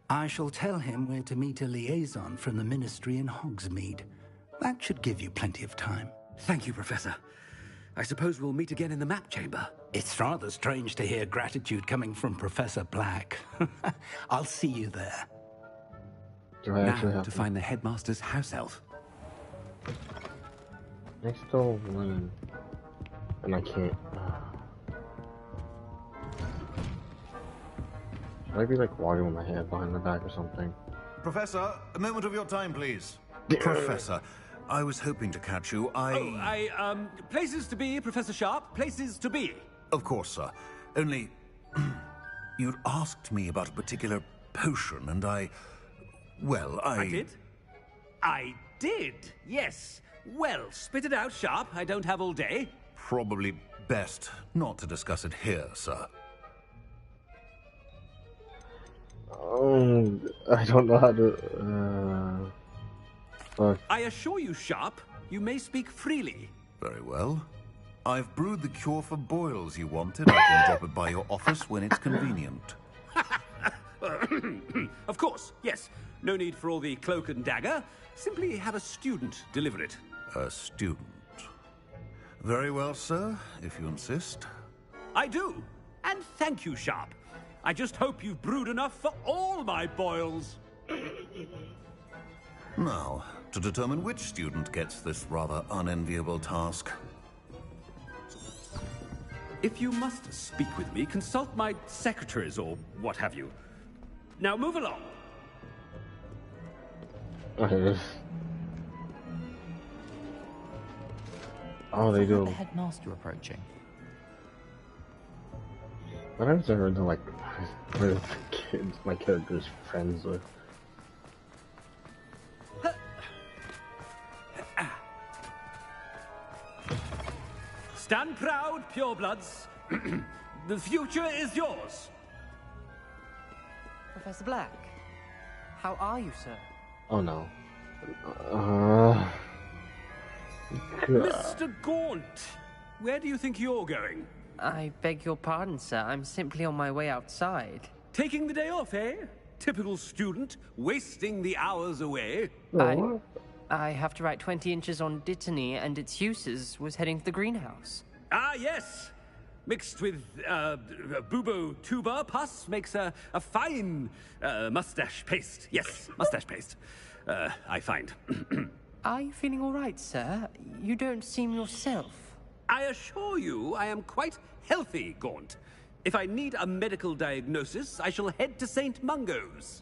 I shall tell him where to meet a liaison from the Ministry in Hogsmeade. That should give you plenty of time. Thank you, Professor. I suppose we'll meet again in the map chamber. It's rather strange to hear gratitude coming from Professor Black. I'll see you there. Do I actually Now have to find the headmaster's house elf. I still running. And I can't. Should I be like walking with my hand behind the back or something? Professor, a moment of your time, please. Professor, I was hoping to catch you. Places to be, Professor Sharp. Places to be. Of course, sir. Only, you'd asked me about a particular potion, and I did? I did, yes. Well, spit it out, Sharp. I don't have all day. Probably best not to discuss it here, sir. I don't know how to, I assure you, Sharp, you may speak freely. Very well. I've brewed the cure for boils you wanted. I can drop it by your office when it's convenient. Of course, yes. No need for all the cloak and dagger. Simply have a student deliver it. A student. Very well, sir, if you insist. I do. And thank you, Sharp. I just hope you've brewed enough for all my boils. Now, to determine which student gets this rather unenviable task. If you must speak with me, consult my secretaries or what have you. Now move along. Oh, they do. The headmaster approaching. What happens to her to like where the kids, my character's friends with? Stand proud, purebloods. The future is yours. Professor Black, how are you, sir? Oh no. Mr. Gaunt, where do you think you're going? I beg your pardon, sir. I'm simply on my way outside. Taking the day off, eh? Typical student, wasting the hours away. I have to write 20 inches on Dittany and its uses. Was heading to the greenhouse. Ah, yes. Mixed with bubo tuber pus makes a fine mustache paste. Yes, mustache paste. I find. Are you feeling all right, sir? You don't seem yourself. I assure you I am quite healthy, Gaunt. If I need a medical diagnosis, I shall head to St. Mungo's.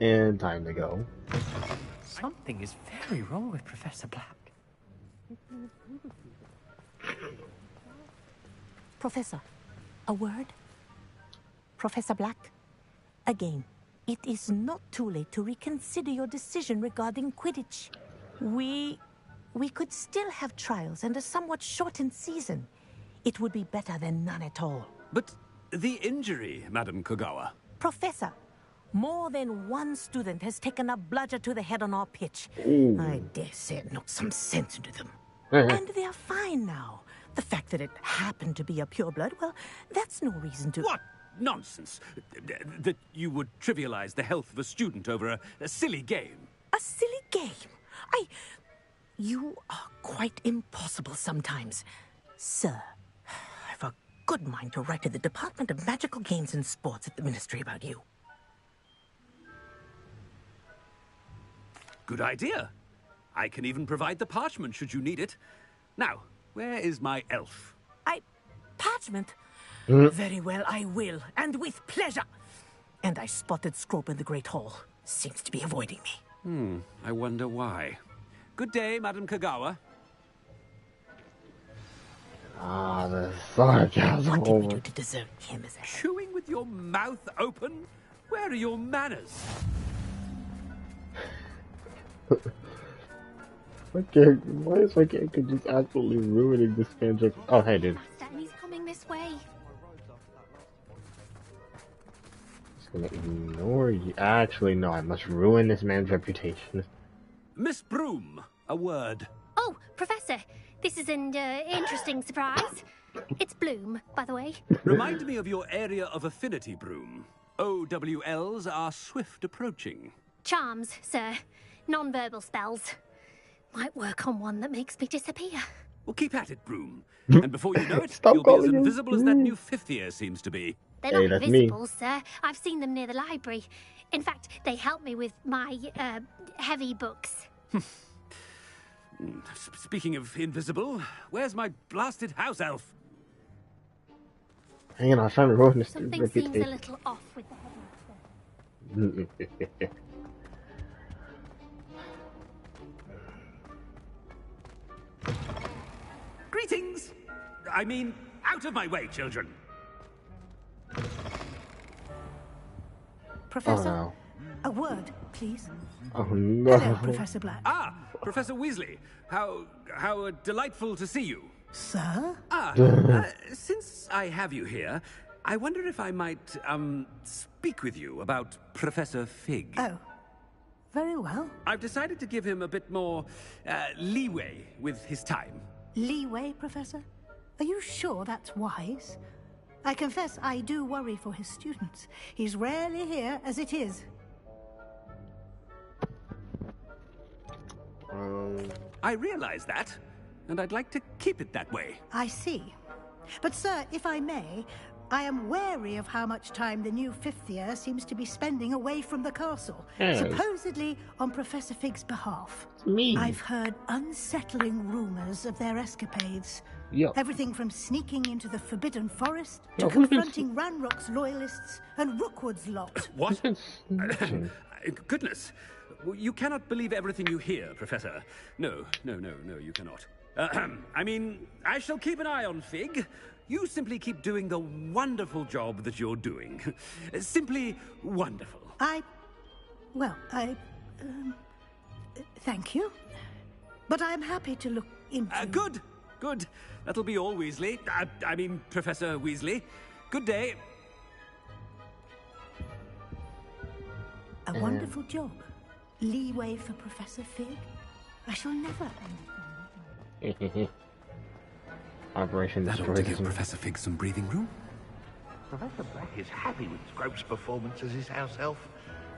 And time to go. Something is very wrong with Professor Black. Professor, a word? Professor Black, again, it is not too late to reconsider your decision regarding Quidditch. We could still have trials and a somewhat shortened season. It would be better than none at all. But the injury, Madam Kogawa. Professor, more than one student has taken a bludger to the head on our pitch. Ooh. I dare say it knocked some sense into them. And they are fine now. The fact that it happened to be a pureblood, well, that's no reason to... What nonsense! That you would trivialize the health of a student over a silly game. A silly game? You are quite impossible sometimes. Sir, I've a good mind to write to the Department of Magical Games and Sports at the Ministry about you. Good idea. I can even provide the parchment should you need it. Now, where is my elf? Parchment? Very well, I will, and with pleasure. And I spotted Scrope in the Great Hall. Seems to be avoiding me. I wonder why. Good day, Madam Kagawa. Ah, sarcasm. What did we do to deserve him as a head? Chewing with your mouth open? Where are your manners? Why is my character just absolutely ruining this man's rep- Oh, hey, dude. He's coming this way. Just gonna ignore you. Actually, no, I must ruin this man's reputation. Miss Broom, a word. Oh, Professor, this is an interesting surprise. It's Bloom, by the way. Remind me of your area of affinity, Broom. OWLs are swift approaching. Charms, sir. Non-verbal spells. Might work on one that makes me disappear. Well, keep at it, Broom. And before you know it, you'll be as invisible as that new fifth year seems to be. They're not invisible, sir. I've seen them near the library. In fact, they help me with my, heavy books. Speaking of invisible, where's my blasted house elf? Hang on, I was trying to ruin this dude's Something seems reputation. a little off with the headmaster. Greetings! I mean, out of my way, children. Professor, Oh, a word, please. no. Oh, no. Hello, Professor Black. Ah, Professor Weasley. How delightful to see you. Sir? Since I have you here, I wonder if I might, speak with you about Professor Fig. Oh, very well. I've decided to give him a bit more, leeway with his time. Leeway, Professor? Are you sure that's wise? I confess I do worry for his students. He's rarely here as it is. I realize that, and I'd like to keep it that way. I see. But, sir, if I may, I am wary of how much time the new fifth year seems to be spending away from the castle, supposedly on Professor Fig's behalf. Me. I've heard unsettling rumors of their escapades. Yo. Everything from sneaking into the Forbidden Forest to Yo, who's been- confronting Ranrock's loyalists and Rookwood's lot. What? Goodness. You cannot believe everything you hear, Professor. No, you cannot. I mean, I shall keep an eye on Fig. You simply keep doing the wonderful job that you're doing. Simply wonderful. Thank you. But I'm happy to look into... Good. That'll be all, Weasley. I mean, Professor Weasley. Good day. A wonderful job. Leeway for Professor Fig. I shall never... Operation That ought to give Destroy. Professor Fig some breathing room. Professor Black is happy with Scrope's performance as his house elf.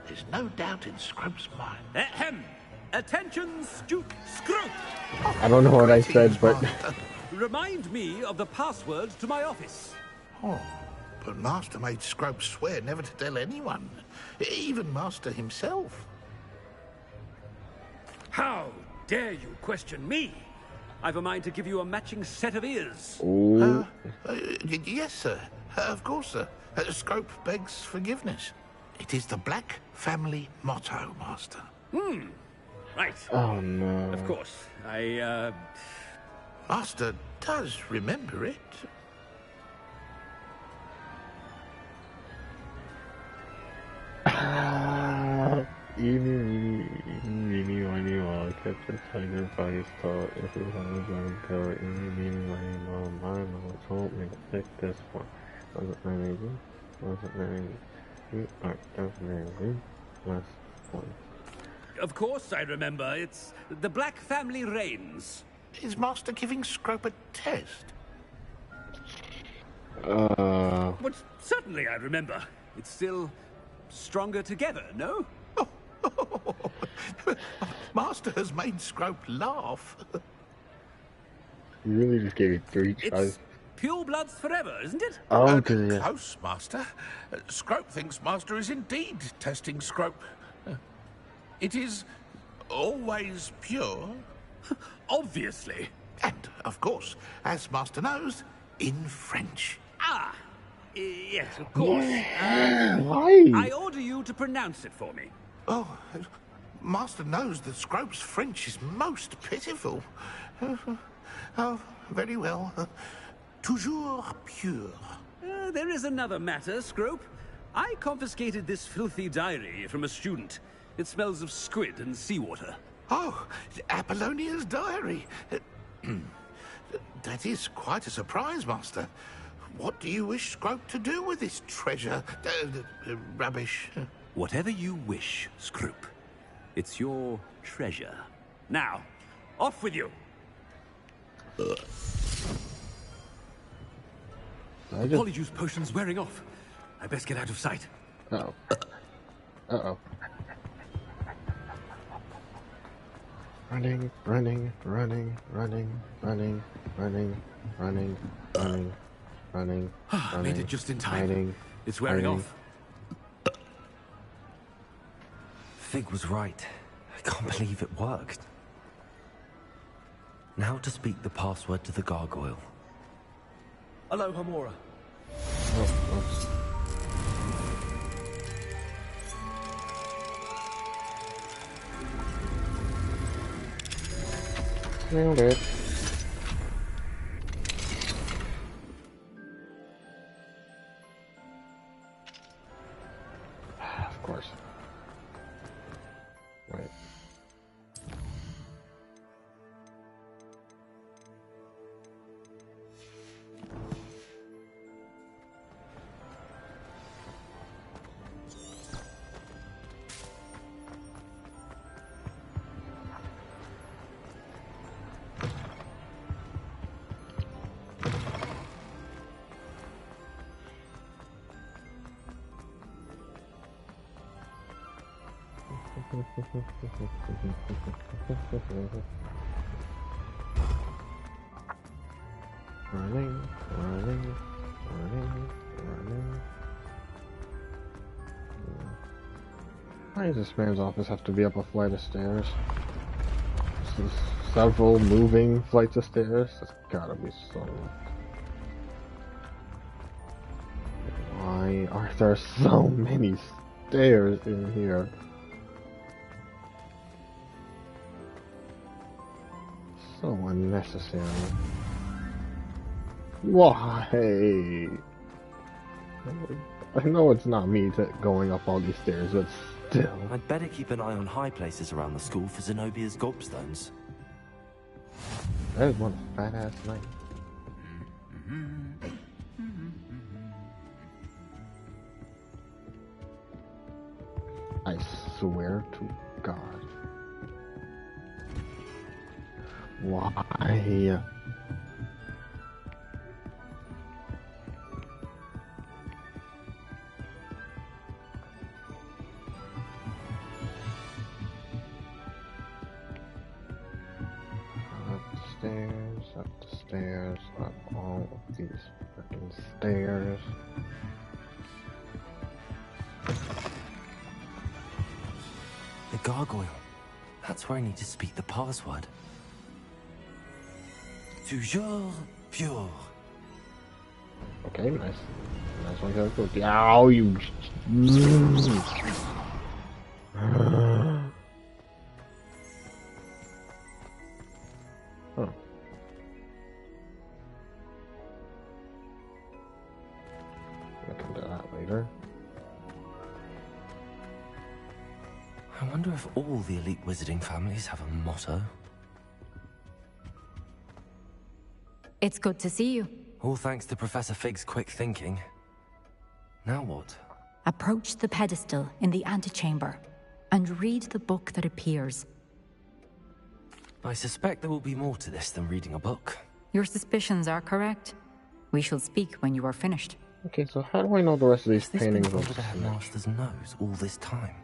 There's no doubt in Scrope's mind. Ahem! Attention, Duke Scrope! I don't know what I said, but... Remind me of the password to my office. Oh, but Master made Scrope swear never to tell anyone, even Master himself. How dare you question me? I've a mind to give you a matching set of ears. Yes, sir. Of course, sir. Scrope begs forgiveness. It is the Black family motto, Master. Right. Oh, no. Of course. Master does remember it. Eeny, miny, moe, kept the tiger by his tail. If it was going to go, eeny, miny, moe, my mom told me to pick this one. Wasn't very good. Wasn't very good. You are definitely good. Last one. Of course I remember. It's the Black family reigns. Is Master giving Scrope a test? But certainly I remember. It's still stronger together, no? Master has made Scrope laugh. You really just gave it 3 tries. It's pure bloods forever, isn't it? Oh, dear. Close, Master. Scrope thinks Master is indeed testing Scrope. It is always pure. Obviously. And, of course, as Master knows, in French. Yes, of course. Why? I order you to pronounce it for me. Oh, Master knows that Scrope's French is most pitiful. Oh, very well. toujours pure. There is another matter, Scrope. I confiscated this filthy diary from a student. It smells of squid and seawater. Oh, Apollonia's diary. That is quite a surprise, Master. What do you wish Scrope to do with this treasure? Rubbish. Whatever you wish, Scrope. It's your treasure. Now, off with you! Polyjuice potion's wearing off. I best get out of sight. Uh-oh. Uh-oh. Running, running, running, running, running, running, running, running, running, running. Made it just in time. Running, it's wearing running. off. Fig was right. I can't believe it worked. Now to speak the password to the gargoyle. Hello, Hamora. Oh, oops. Nailed it. Of course. Right. Running, running, running, running. Why does this man's office have to be up a flight of stairs? This is several moving flights of stairs? That's gotta be so... Why are there so many stairs in here? So unnecessary. Why? I know it's not me going up all these stairs, but still. I'd better keep an eye on high places around the school for Zenobia's gobstones. That is one fat-ass night. I swear to God. Why? Up the stairs, up all of these freaking stairs. The gargoyle. That's where I need to speak the password. Toujours pure. Okay, nice. Nice one, go. Ow, you. Huh. Look into that later. I wonder if all the elite wizarding families have a motto. It's good to see you. All thanks to Professor Fig's quick thinking. Now what? Approach the pedestal in the antechamber and read the book that appears. I suspect there will be more to this than reading a book. Your suspicions are correct. We shall speak when you are finished. Okay, so how do I know the rest of these paintings Has are this been under the headmaster's nose all this time?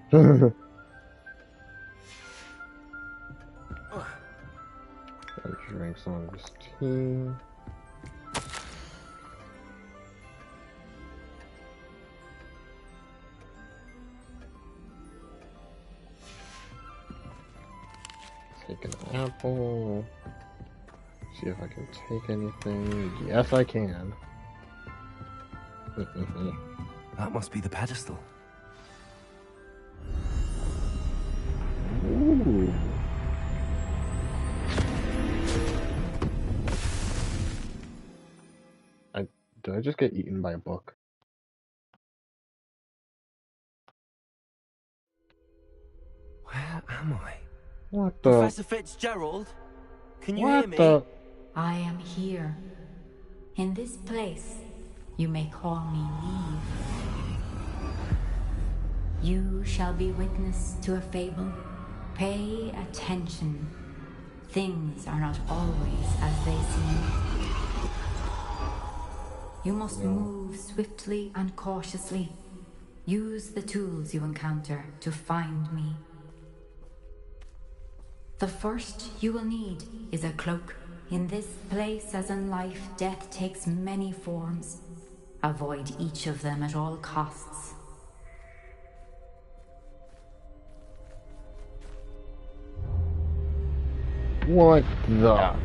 I drank some of this tea. Take an apple. See if I can take anything. Yes, I can. That must be the pedestal. Ooh. Did I just get eaten by a book? Where am I? What the? Professor Fitzgerald? Can you hear me? The? I am here. In this place, you may call me Neve. You shall be witness to a fable. Pay attention. Things are not always as they seem. You must move swiftly and cautiously. Use the tools you encounter to find me. The first you will need is a cloak. In this place, as in life, death takes many forms. Avoid each of them at all costs. What the?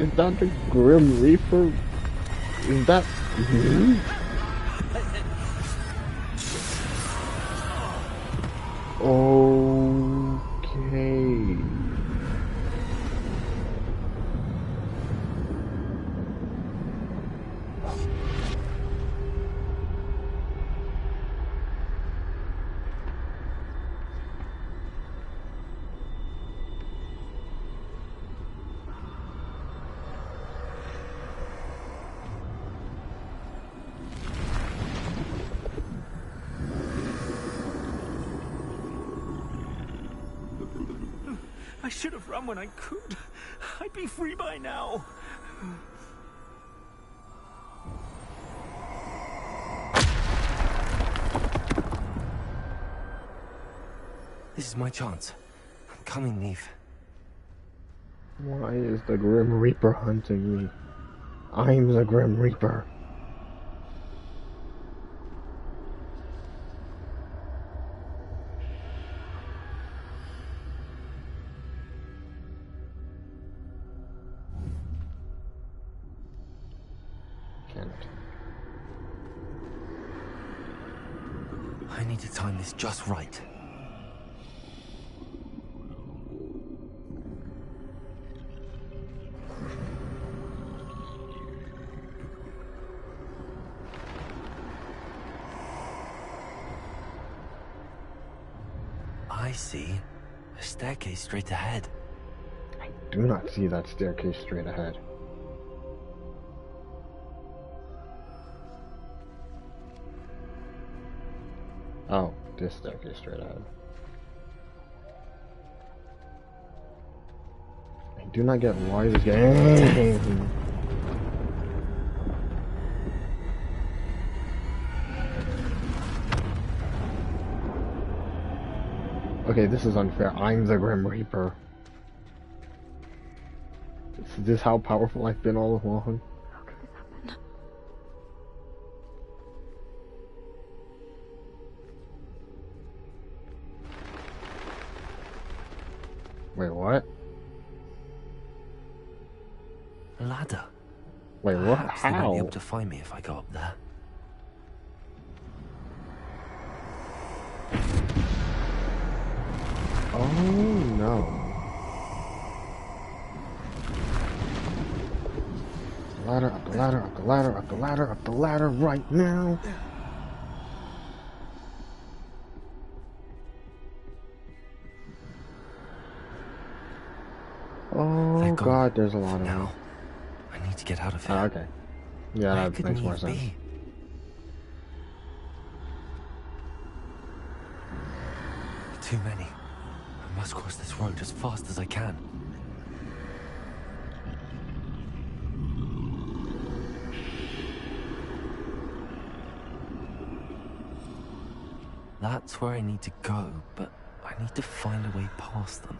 Is that the Grim Reaper? Is that me? Okay. I should have run when I could. I'd be free by now. This is my chance. I'm coming, Neve. Why is the Grim Reaper hunting me? I'm the Grim Reaper. I need to time this just right. I see a staircase straight ahead. I do not see that staircase straight ahead. Oh, this staircase straight ahead. I do not get why this game. Okay, this is unfair. I'm the Grim Reaper. Is this how powerful I've been all along? How could this happen? Wait, what? A ladder. Wait, what? Perhaps they won't How? be able to find me if I go up there. Oh no. Ladder, up the ladder, up the ladder, up the ladder, up the ladder right now. Oh god, there's a lot of them. I need to get out of here. Oh, okay. Yeah, Where that could makes more Neve sense. be? Too many. I must cross this road as fast as I can. That's where I need to go, but I need to find a way past them.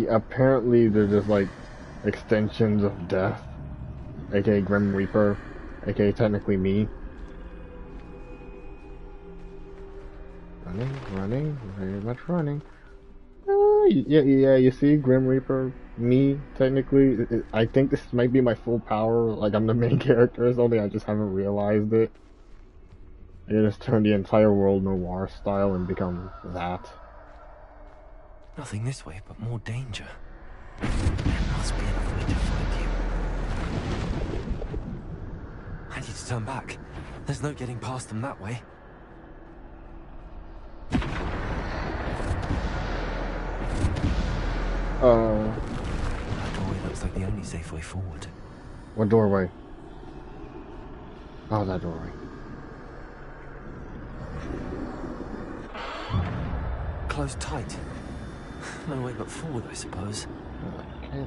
Apparently they're just like extensions of death, aka Grim Reaper, aka technically me. Running, very much running. Yeah, you see, Grim Reaper me, technically. I think this might be my full power, like I'm the main character or something, I just haven't realized it. I can just turn the entire world noir style and become that. Nothing this way, but more danger. There must be another way to find you. I need to turn back. There's no getting past them that way. That doorway looks like the only safe way forward. What doorway? Oh, that doorway. Closed tight. No way but forward, I suppose. Okay.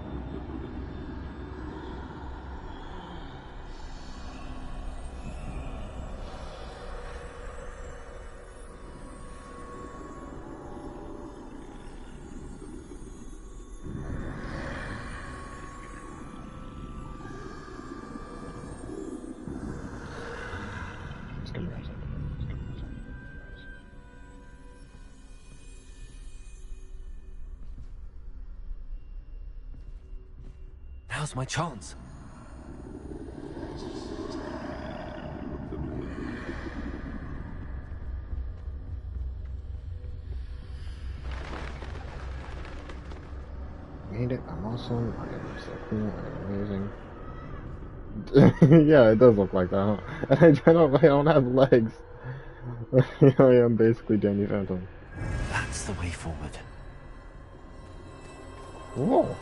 Now's my chance. Made it, I'm awesome, I am so cool, I am amazing. Yeah, it does look like that, huh? I don't have legs. I am basically Danny Phantom. That's the way forward. Whoa.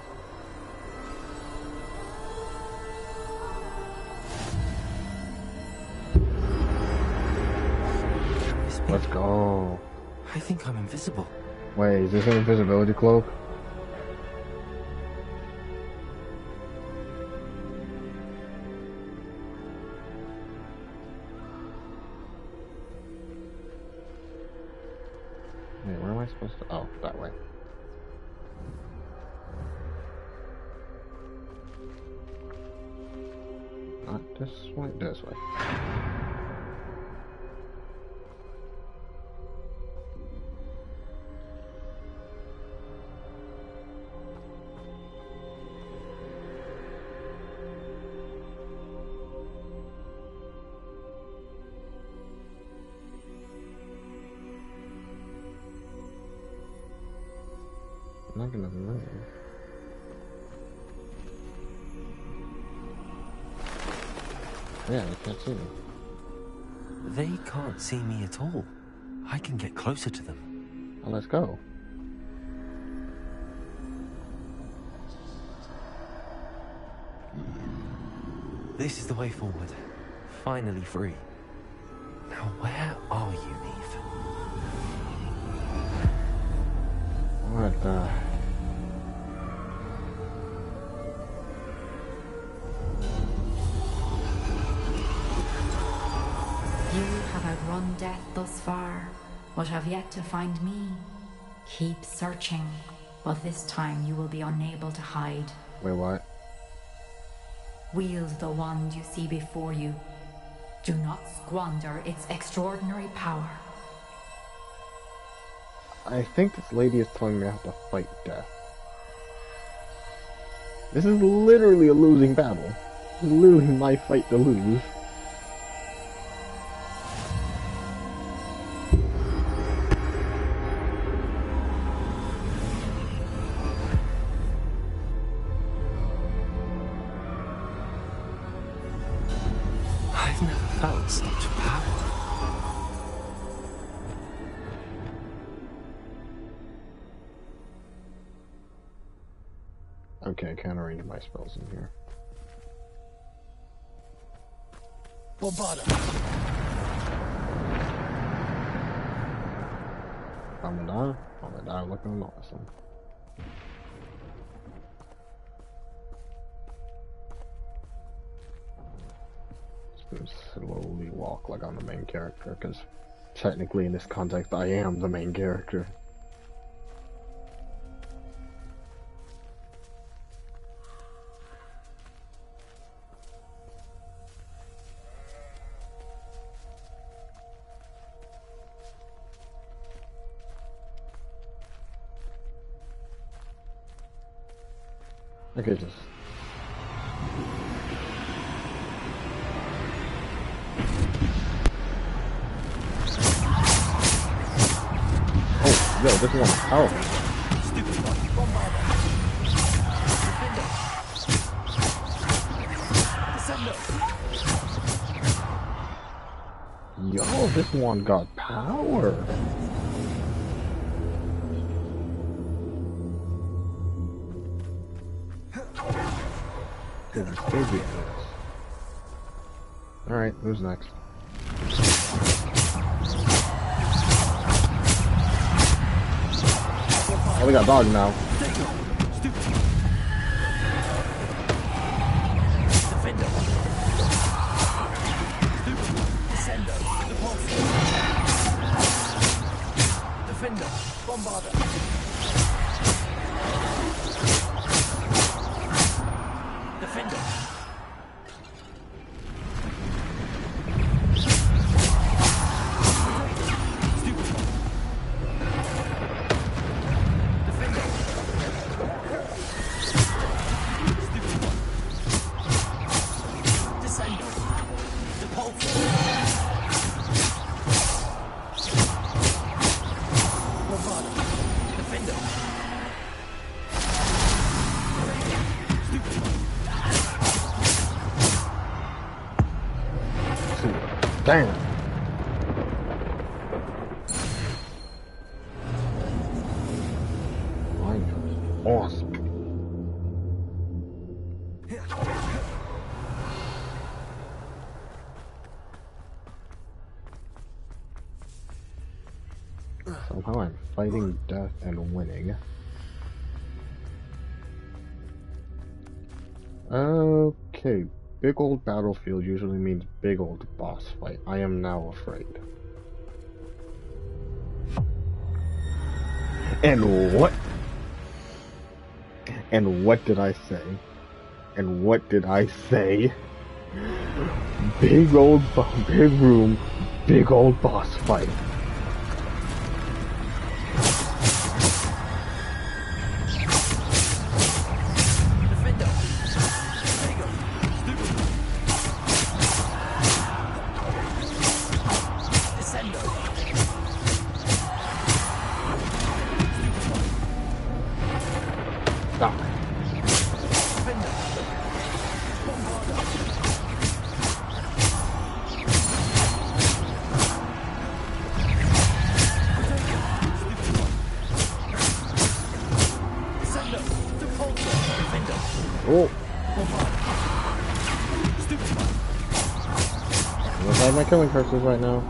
Let's go. I think I'm invisible. Wait, is this an invisibility cloak? Wait, where am I supposed to? Oh, that way. Not this way, this way. I'm not gonna move. Yeah, they can't see me. They can't see me at all. I can get closer to them. Well, let's go. This is the way forward. Finally free. Now where are you, Eve? What the... You have outrun death thus far, but have yet to find me. Keep searching, but this time you will be unable to hide. Wait, what? Wield the wand you see before you. Do not squander its extraordinary power. I think this lady is telling me I have to fight death. This is literally a losing battle. This is literally my fight to lose. I've never felt such power. Okay, I can't arrange my spells in here. Bobada. I'm gonna die looking awesome. Just gonna slowly walk like I'm the main character, because technically in this context I am the main character. Okay, just... Oh, yo, this one's powerful. Yo, this one got power. Alright, who's next? Oh, we got dogs now. Defender, Bombarder. Defender. Damn. Mine was awesome. Somehow I'm fighting death and winning. Okay. Big old battlefield usually means big old boss fight. I am now afraid. And what? And what did I say? And what did I say? Big room, big old boss fight. Oh. Why am I killing curses right now?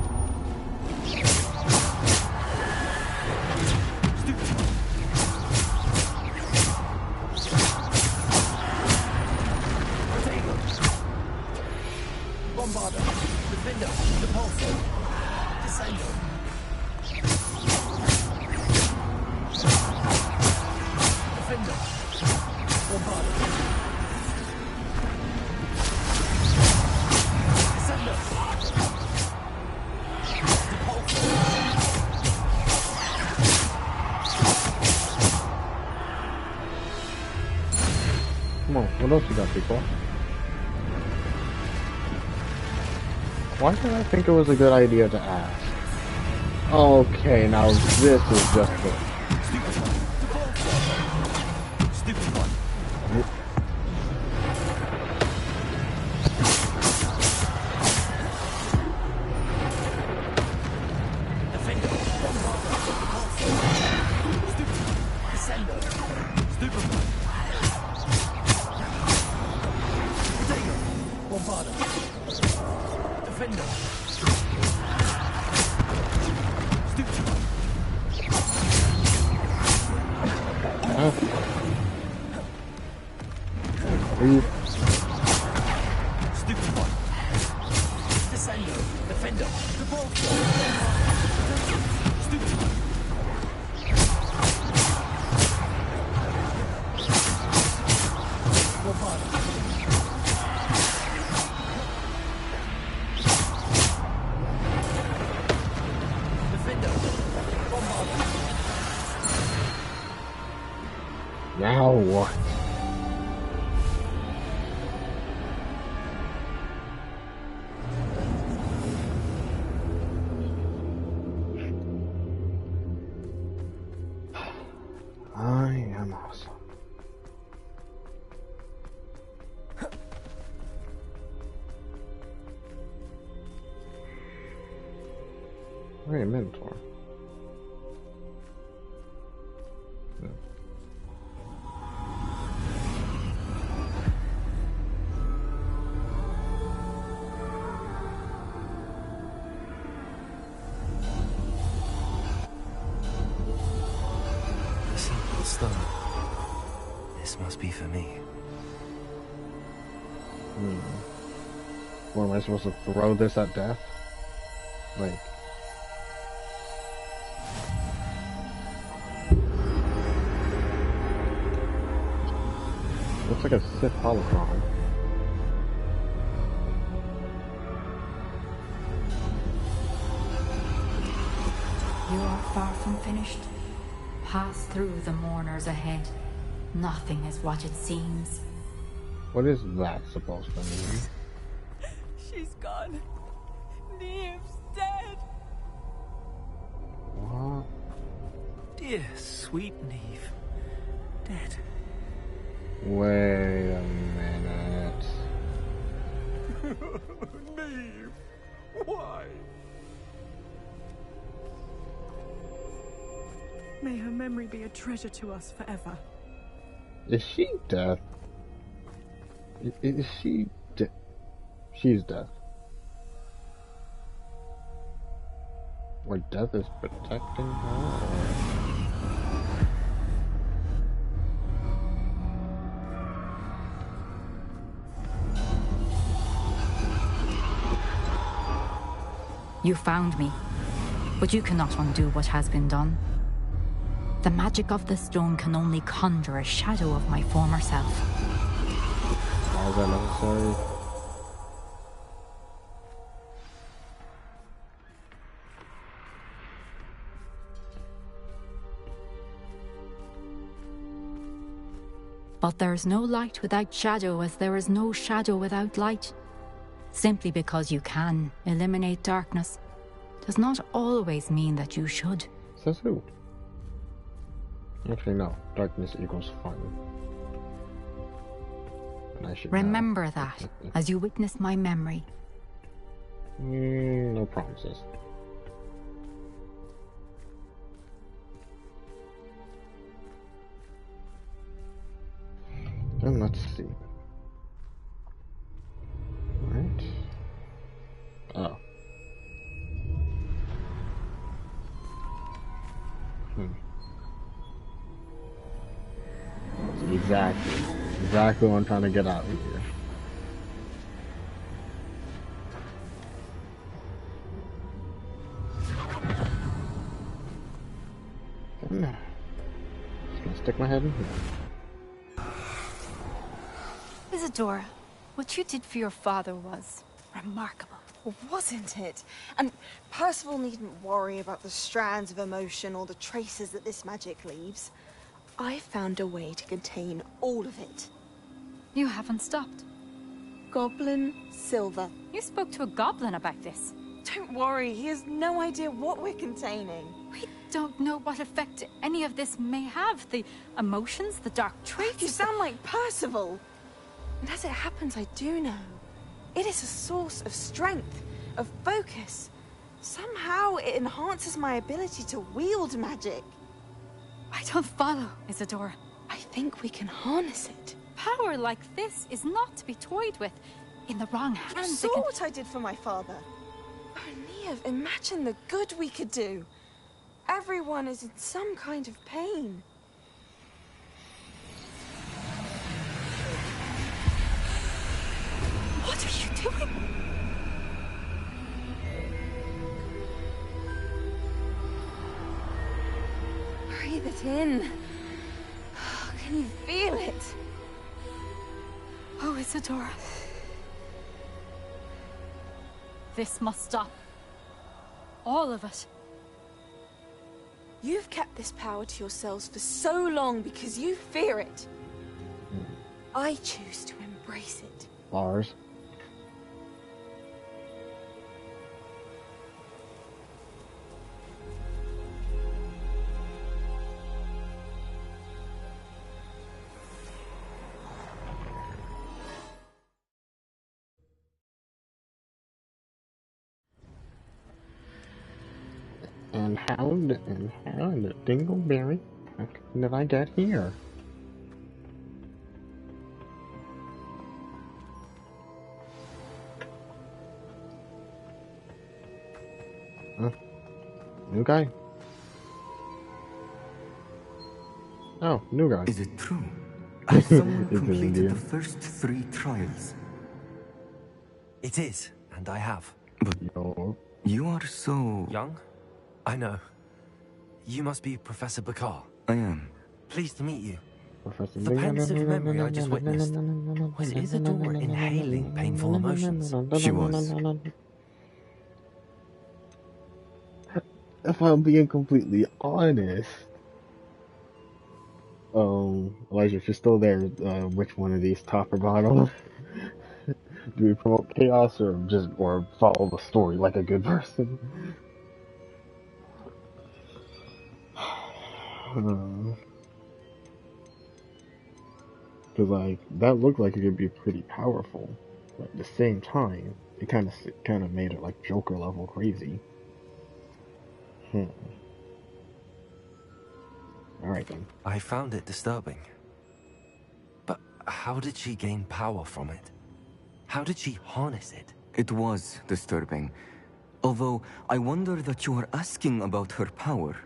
Bombarder, Defender, Repulsor, Descender. Defender, Bombarder. Descender. Come on, what else you got, people? Why did I think it was a good idea to ask? Okay, now this is just it. Now what? Hey, mentor. No. A simple stone. This must be for me. What, am I supposed to throw this at death? Like... Looks like a Sith holocron. You are far from finished. Pass through the mourners ahead. Nothing is what it seems. What is that supposed to mean? She's gone. Neve's dead. What? Dear sweet Neve. Dead. Wait a minute. Neve, why? May her memory be a treasure to us forever. Is she dead? Is she dead? She's dead. Like death is protecting her? Or... You found me, but you cannot undo what has been done. The magic of the stone can only conjure a shadow of my former self. Why is that necessary? But there is no light without shadow, as there is no shadow without light. Simply because you can eliminate darkness does not always mean that you should. Says who? Actually, no. Darkness equals fun. And I should remember that as you witness my memory. No promises. And let's see. Right. Oh. That's exactly what I'm trying to get out of here. Just gonna stick my head in here. Isadora, what you did for your father was remarkable. Well, wasn't it? And Percival needn't worry about the strands of emotion or the traces that this magic leaves. I found a way to contain all of it. You haven't stopped. Goblin Silver. You spoke to a goblin about this. Don't worry, he has no idea what we're containing. We don't know what effect any of this may have. The emotions, the dark traits. You sound like Percival. And as it happens, I do know. It is a source of strength, of focus. Somehow it enhances my ability to wield magic. I don't follow, Isadora. I think we can harness it. Power like this is not to be toyed with. In the wrong hands, You saw what I did for my father. Oh, Neve, imagine the good we could do. Everyone is in some kind of pain. What are you doing? Breathe it in. Can you feel it? Oh, Isadora. This must stop. All of it. You've kept this power to yourselves for so long because you fear it. I choose to embrace it. Bars. And how did Dingleberry did I get here? New guy? Oh, new guy. Is it true? Has someone completed the first 3 trials? It is, and I have. But you are so... Young? I know. You must be Professor Bakar. I am. Pleased to meet you. Professor The pensive memory I just witnessed. Was Isadora inhaling painful emotions? She was. If I'm being completely honest, Elijah, if you're still there, which one of these, top or bottom? Do we promote chaos or follow the story like a good person? Because like that looked like it could be pretty powerful, but at the same time, it kind of made it like Joker level crazy. Alright then. I found it disturbing. But how did she gain power from it? How did she harness it? It was disturbing. Although, I wonder that you are asking about her power.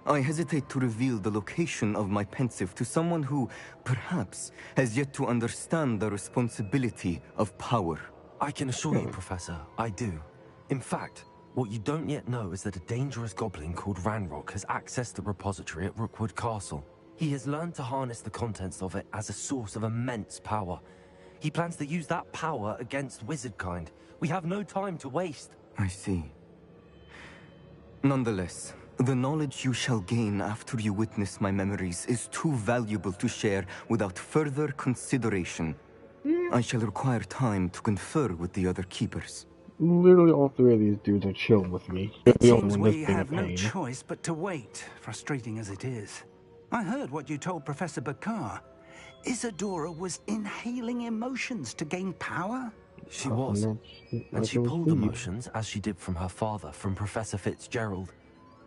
I hesitate to reveal the location of my pensive to someone who, perhaps, has yet to understand the responsibility of power. I can assure you, Professor, I do. In fact, what you don't yet know is that a dangerous goblin called Ranrock has accessed the repository at Rookwood Castle. He has learned to harness the contents of it as a source of immense power. He plans to use that power against wizardkind. We have no time to waste. I see. Nonetheless, the knowledge you shall gain after you witness my memories is too valuable to share without further consideration. I shall require time to confer with the other keepers. Literally all 3 of these dudes are chill with me. It seems we have no choice but to wait, frustrating as it is. I heard what you told Professor Bakar. Isadora was inhaling emotions to gain power? She was. And she pulled emotions, as she did from her father, from Professor Fitzgerald,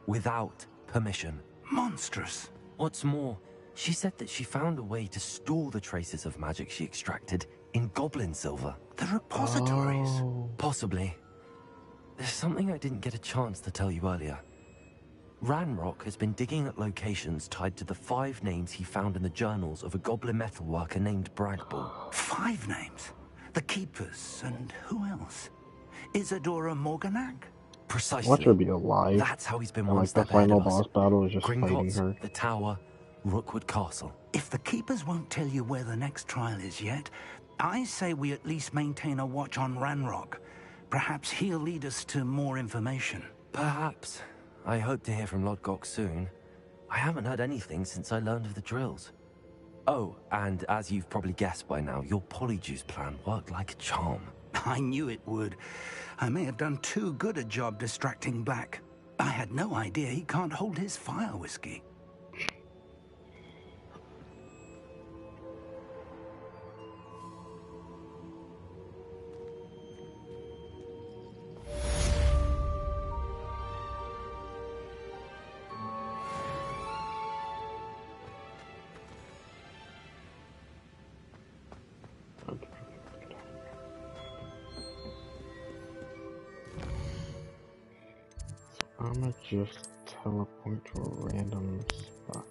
without permission. Monstrous. What's more, she said that she found a way to store the traces of magic she extracted in goblin silver. The repositories? Possibly. There's something I didn't get a chance to tell you earlier. Ranrock has been digging at locations tied to the 5 names he found in the journals of a goblin metalworker named Bragball. 5 names? The Keepers, and who else? Isadora Morganak? Precisely. Watch her be alive. That's how he's been and one like step the final ahead of us. boss battle is just Gringotts, fighting her. the tower, Rookwood Castle. If the Keepers won't tell you where the next trial is yet, I say we at least maintain a watch on Ranrock. Perhaps he'll lead us to more information. Perhaps. I hope to hear from Lodgok soon. I haven't heard anything since I learned of the drills. Oh, and as you've probably guessed by now, your polyjuice plan worked like a charm. I knew it would. I may have done too good a job distracting Black. I had no idea he can't hold his fire whiskey. I'ma just teleport to a random spot.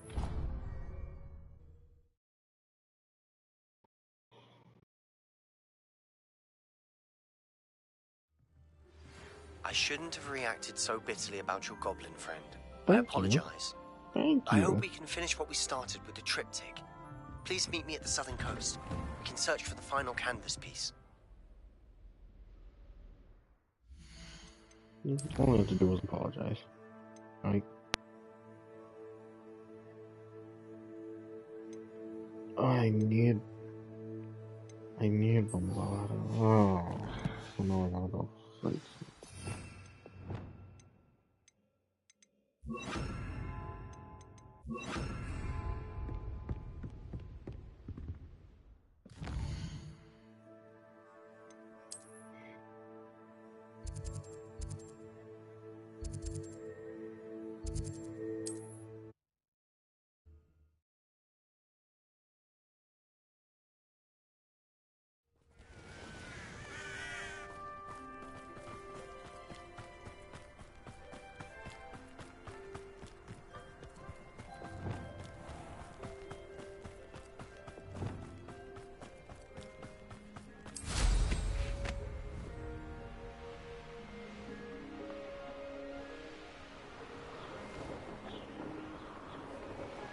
I shouldn't have reacted so bitterly about your goblin friend. Thank I you. apologize. Thank I you. hope we can finish what we started with the triptych. Please meet me at the southern coast. We can search for the final canvas piece. All I have to do is apologize. I need Bombada. Oh, so now I gotta go fight.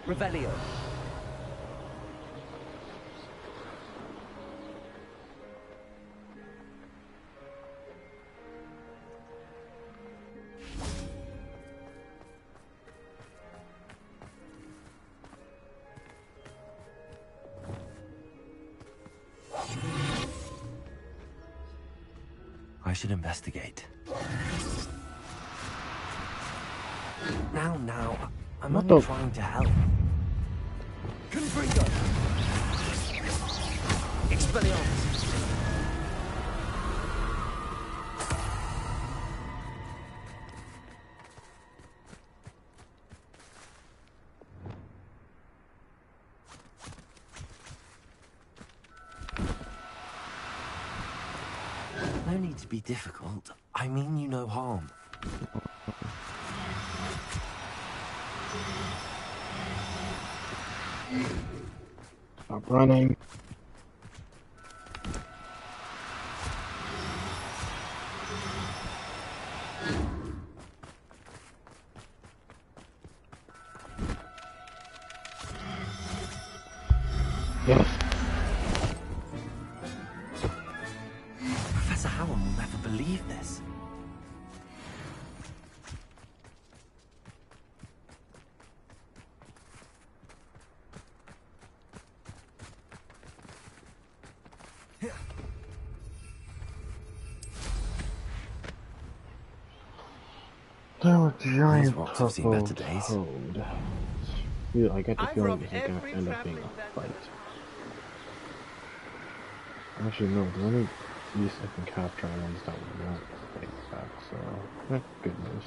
Revelio. I should investigate. Now, I'm not trying to help. Confringo! Expelliarmus! No need to be difficult. I mean you no harm. Stop running. Yes. Professor Howard will never believe this. There were giant These rocks have seen purple better days. toad. Yeah, I get the feeling this is gonna end up being a fight. Actually, no, the only beast I can capture are ones that won't fight back, so good news.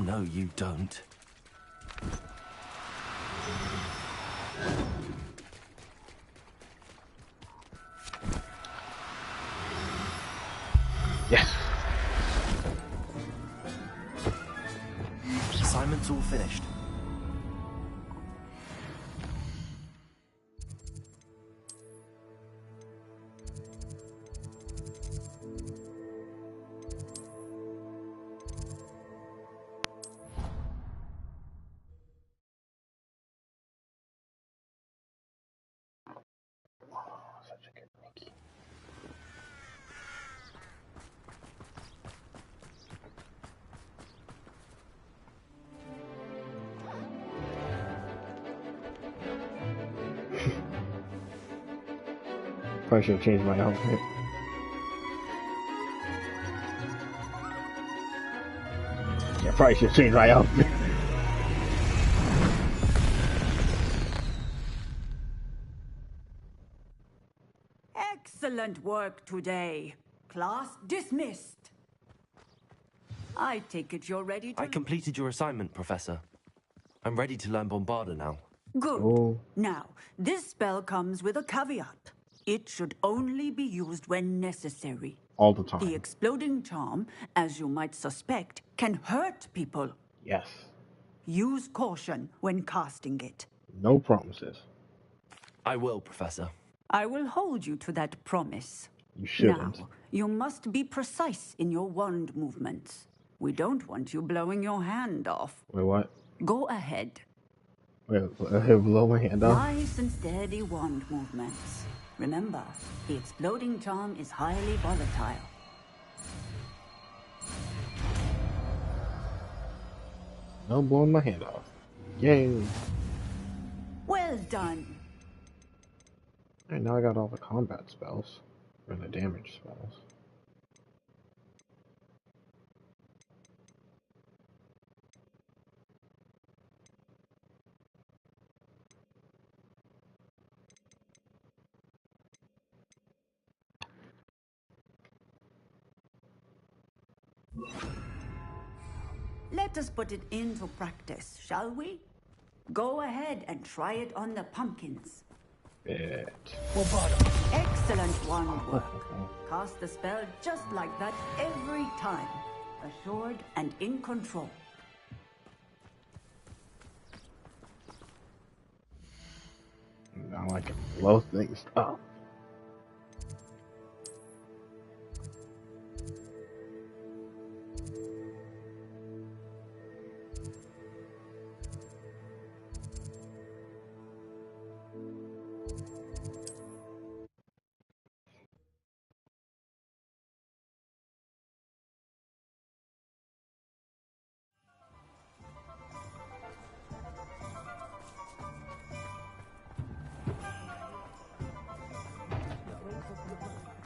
No, you don't. Yes. Assignment's all finished. Probably should have changed my outfit. Yeah, probably should have changed my outfit. Excellent work today. Class dismissed. I take it you're ready to... I completed your assignment, Professor. I'm ready to learn Bombarda now. Good. Oh. Now, this spell comes with a caveat. It should only be used when necessary. All the time. The exploding charm, as you might suspect, can hurt people. Yes. Use caution when casting it. No promises. I will, Professor. I will hold you to that promise. You shouldn't. Now, you must be precise in your wand movements. We don't want you blowing your hand off. Wait, what? Go ahead. He'll blow my hand off. Nice and steady wand movements. Remember, the exploding charm is highly volatile. No blowing my hand off. Yay. Well done. And now I got all the combat spells. Or the damage spells. Let us put it into practice, shall we? Go ahead and try it on the pumpkins. Excellent wand work. Cast the spell just like that every time. Assured and in control. I like to blow things up.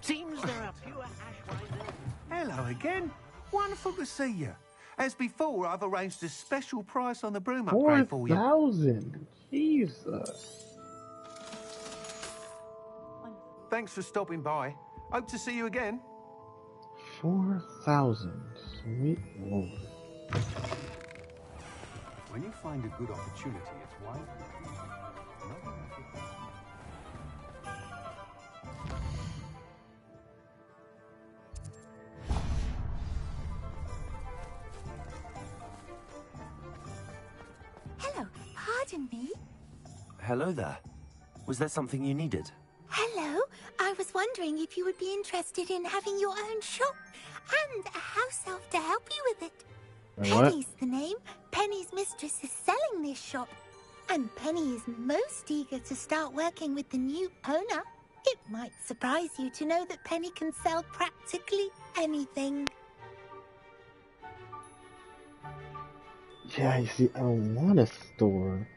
Seems there are fewer ashwinders. Hello again. Wonderful to see you. As before, I've arranged a special price on the broom upgrade for you. 4,000. Jesus. Thanks for stopping by. Hope to see you again. 4,000. Sweet Lord. When you find a good opportunity, it's wise. Hello, pardon me. Hello there. Was there something you needed? Hello, I was wondering if you would be interested in having your own shop and a house elf to help you with it. What? Penny's the name. Penny's mistress is selling this shop. And Penny is most eager to start working with the new owner. It might surprise you to know that Penny can sell practically anything. Yeah, you see, I don't want a store.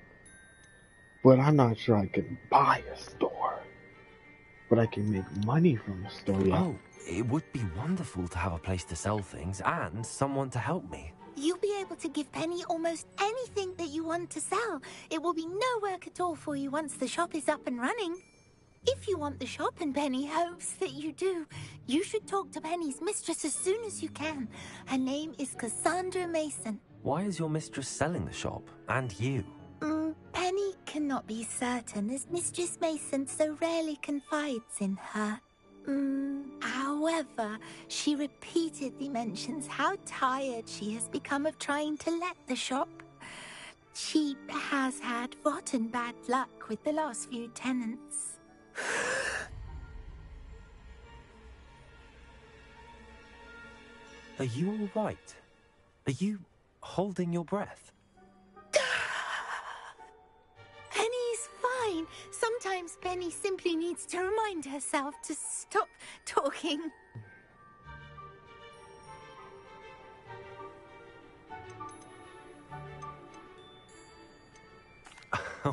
But I'm not sure I can buy a store. But I can make money from a store, yeah. Oh, it would be wonderful to have a place to sell things and someone to help me. You'll be able to give Penny almost anything that you want to sell. It will be no work at all for you once the shop is up and running. If you want the shop, and Penny hopes that you do, you should talk to Penny's mistress as soon as you can. Her name is Cassandra Mason. Why is your mistress selling the shop? And you? Penny cannot be certain, as Mistress Mason so rarely confides in her. However, she repeatedly mentions how tired she has become of trying to let the shop. She has had rotten bad luck with the last few tenants. Are you all right? Are you holding your breath? Penny's fine. Sometimes Penny simply needs to remind herself to stop talking.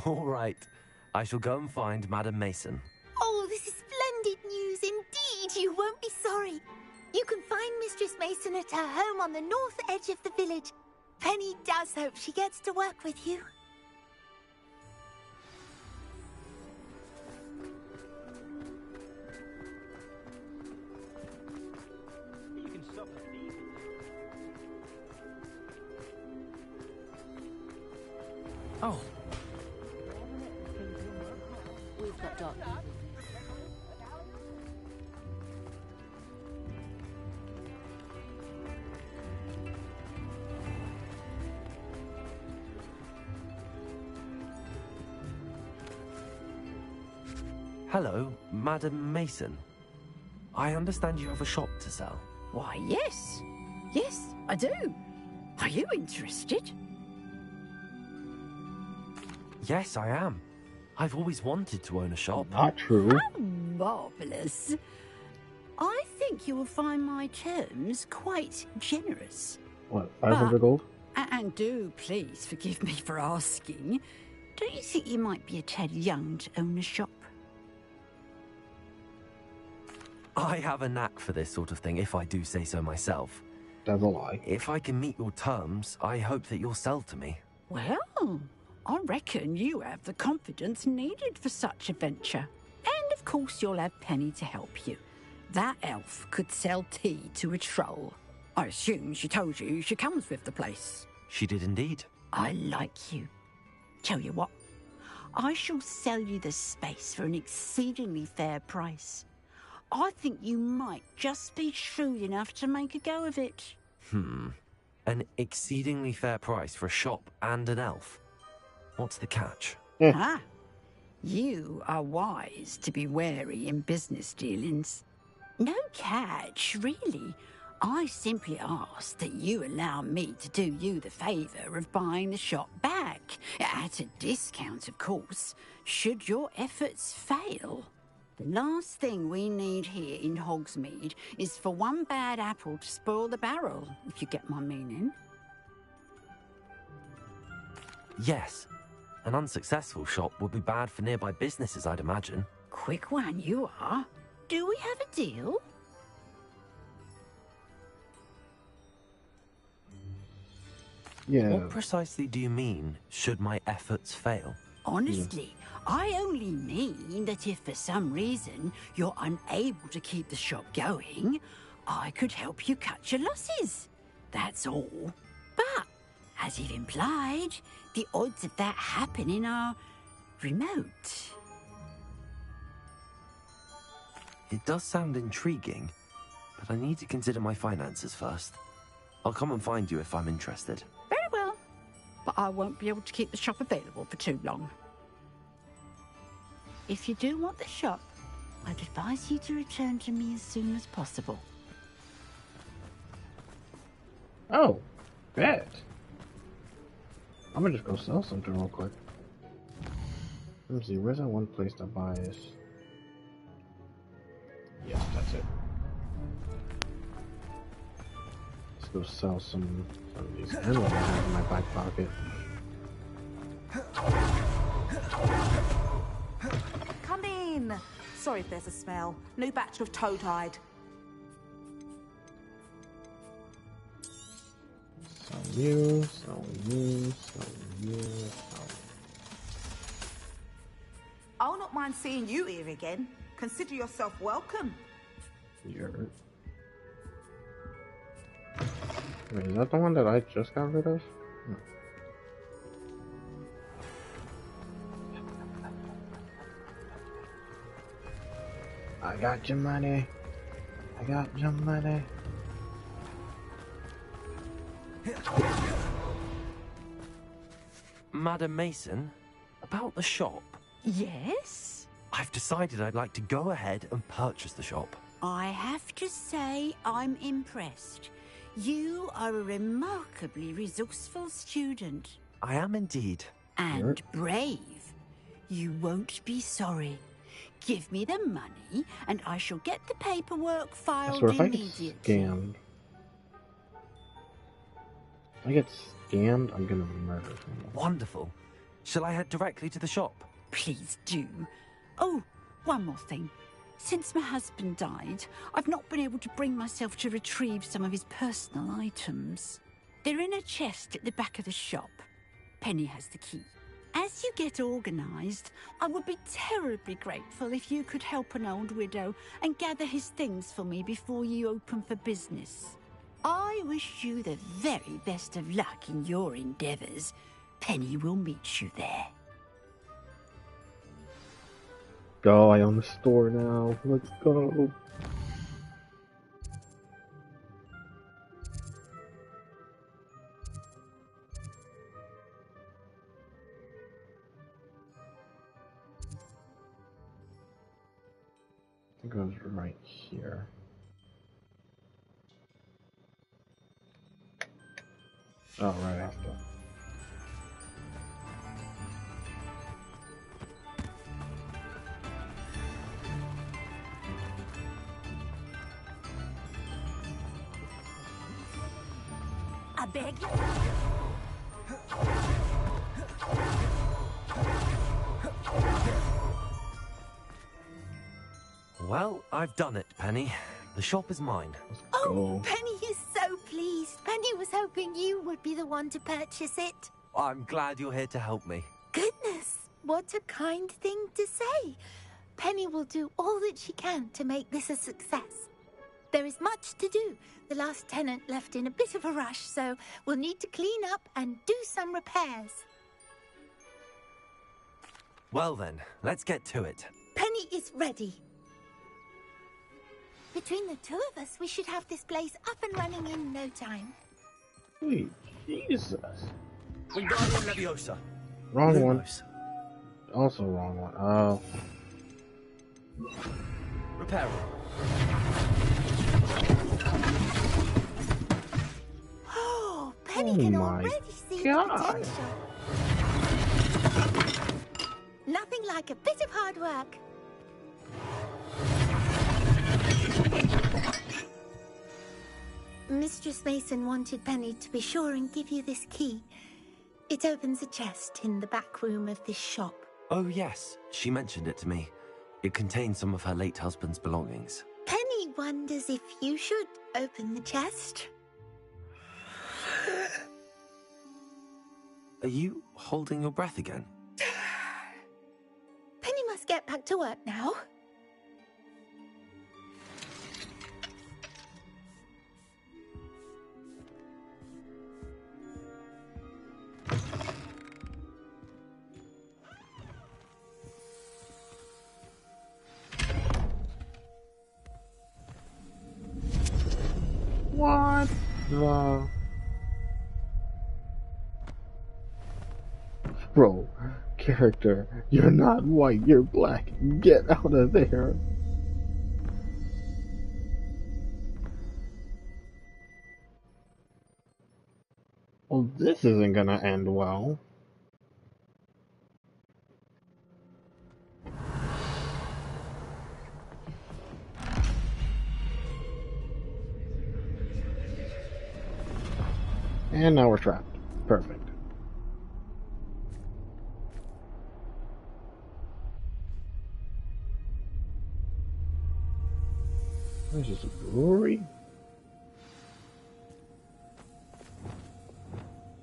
All right. I shall go and find Madam Mason. Oh, this is splendid news indeed. You won't be sorry. You can find Mistress Mason at her home on the north edge of the village. Penny does hope she gets to work with you. You can stop at the Oh. We've got Doc. Hello, Madam Mason. I understand you have a shop to sell. Why, yes. Yes, I do. Are you interested? Yes, I am. I've always wanted to own a shop. Not true. How marvellous. I think you will find my terms quite generous. What, 500 gold? And do please forgive me for asking, don't you think you might be a tad young to own a shop? I have a knack for this sort of thing, if I do say so myself. That's a lie. If I can meet your terms, I hope that you'll sell to me. Well, I reckon you have the confidence needed for such a venture. And of course you'll have Penny to help you. That elf could sell tea to a troll. I assume she told you she comes with the place. She did indeed. I like you. Tell you what, I shall sell you the space for an exceedingly fair price. I think you might just be shrewd enough to make a go of it. An exceedingly fair price for a shop and an elf. What's the catch? Ah, you are wise to be wary in business dealings. No catch, really. I simply ask that you allow me to do you the favour of buying the shop back. At a discount, of course, should your efforts fail. The last thing we need here in Hogsmeade is for one bad apple to spoil the barrel, if you get my meaning. Yes. An unsuccessful shop would be bad for nearby businesses, I'd imagine. Quick one you are. Do we have a deal? Yeah. What precisely do you mean, should my efforts fail? Honestly, I only mean that if for some reason you're unable to keep the shop going, I could help you cut your losses. That's all. But, as you've implied, the odds of that happening are remote. It does sound intriguing, but I need to consider my finances first. I'll come and find you if I'm interested. Very well. But I won't be able to keep the shop available for too long. If you do want the shop, I'd advise you to return to me as soon as possible. Oh, bet. I'm gonna just go sell something real quick. Let me see, where's that one place that buys? Yes, that's it. Let's go sell some of these. And what I have in my back pocket. Come in. Sorry if there's a smell. New batch of toad-hide. Sell you, sell you, sell you, sell I'll not mind seeing you here again. Consider yourself welcome. you. Wait, is that the one that I just got rid of? No. I got your money. I got your money. Madam Mason, about the shop. Yes? I've decided I'd like to go ahead and purchase the shop. I have to say I'm impressed. You are a remarkably resourceful student. I am indeed. And brave. You won't be sorry. Give me the money, and I shall get the paperwork filed So if I get immediately. scammed, if I get scammed, I'm gonna murder someone. Wonderful. Shall I head directly to the shop? Please do. Oh, one more thing. Since my husband died, I've not been able to bring myself to retrieve some of his personal items. They're in a chest at the back of the shop. Penny has the key. As you get organised, I would be terribly grateful if you could help an old widow and gather his things for me before you open for business. I wish you the very best of luck in your endeavours. Penny will meet you there. Go, I own the store now. Let's go. It goes right here. Oh, right after. beg. Well, I've done it, Penny. The shop is mine. Oh, Penny is so pleased. Penny was hoping you would be the one to purchase it. I'm glad you're here to help me. Goodness, what a kind thing to say. Penny will do all that she can to make this a success. There is much to do. The last tenant left in a bit of a rush, so we'll need to clean up and do some repairs. Well then, let's get to it. Penny is ready. Between the two of us, we should have this place up and running in no time. Sweet Jesus. Wingardium Leviosa. Wrong one. Also wrong one. Oh. Repair. Oh, Penny can already see the potential. Nothing like a bit of hard work. Mistress Mason wanted Penny to be sure and give you this key. It opens a chest in the back room of this shop. Oh yes, she mentioned it to me. It contains some of her late husband's belongings. Penny wonders if you should open the chest. Are you holding your breath again? Penny must get back to work now. What the? Bro, character, you're not white, you're black. Get out of there. Well, this isn't gonna end well. And now we're trapped. Perfect. This is a brewery.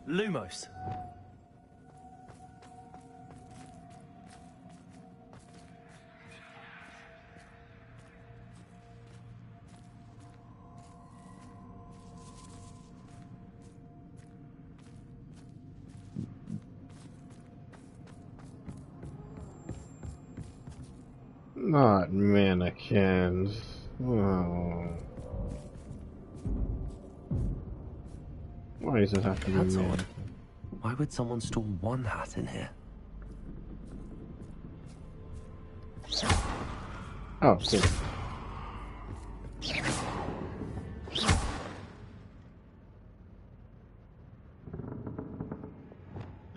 Lumos. Not mannequins. Oh. Why does it have to be That's mannequins? odd. Why would someone store one hat in here? Oh, cool.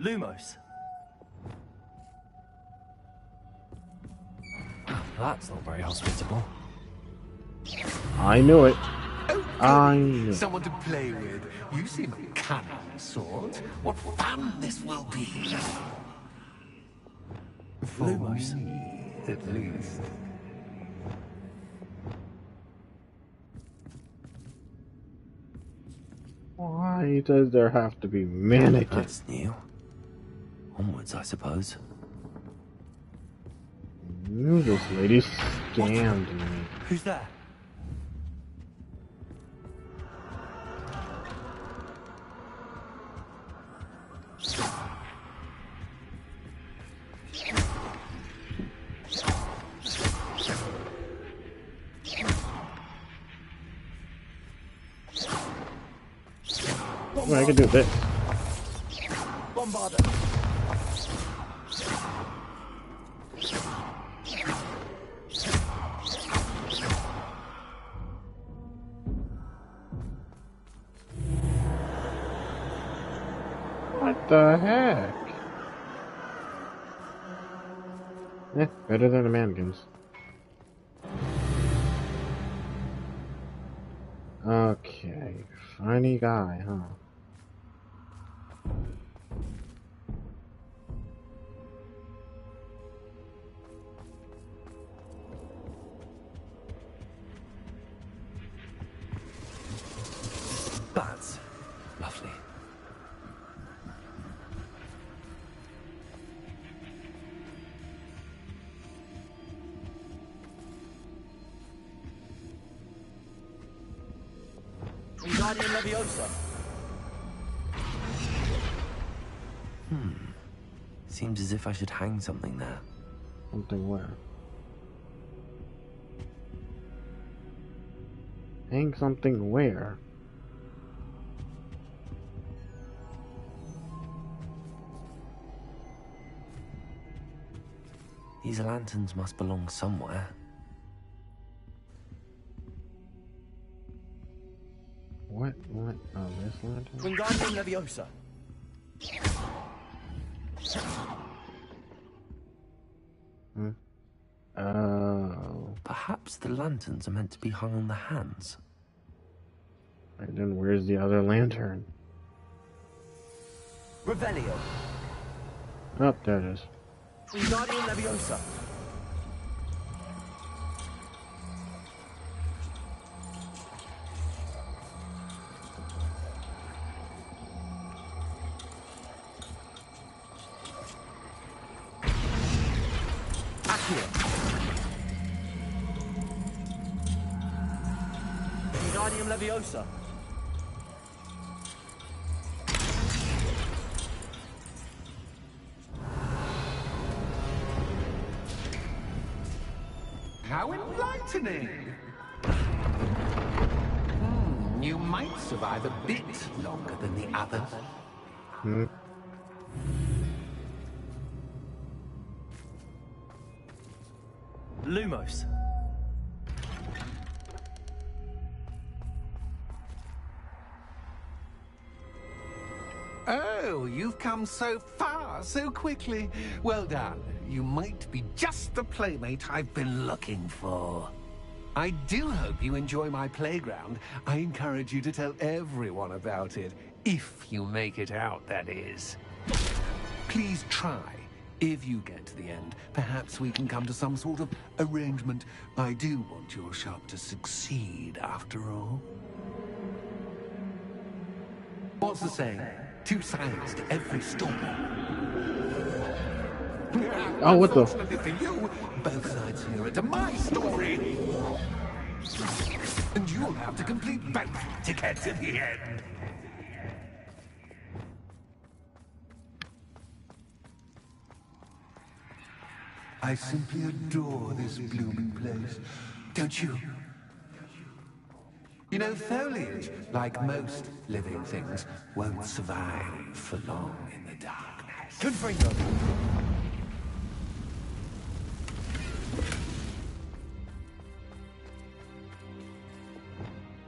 Lumos. That's not very hospitable. I knew it. I knew it. Someone to play with. You seem a cunning sort. What fun this will be. For Lumos. me, at least. Why does there have to be mannequins? That's new. Onwards, I suppose. Ooh, this lady scammed me. Who's there? Well, I can do this. Bombarder. What the heck? Better than the mannequins. Okay, funny guy, huh? Lovely. Wingardium Leviosa. Seems as if I should hang something there. Something where? Hang something where? These lanterns must belong somewhere. What? Oh, this lantern? Wingardium Leviosa. Oh. Perhaps the lanterns are meant to be hung on the hands. And then where's the other lantern? Revelio. Oh, there it is. Wingardium Leviosa. Wingardium Leviosa. How enlightening! You might survive a bit longer than the others. Lumos. Oh, you've come so far so quickly. Well done. You might be just the playmate I've been looking for. I do hope you enjoy my playground. I encourage you to tell everyone about it. If you make it out, that is. Please try. If you get to the end, perhaps we can come to some sort of arrangement. I do want your shop to succeed, after all. What's the saying? Two sides to every story. Oh, what the? Unfortunately for you, both sides here are to my story. And you'll have to complete both to get to the end. I simply adore this blooming place, don't you? You know, foliage, like most living things, won't survive for long in the darkness. Confringo.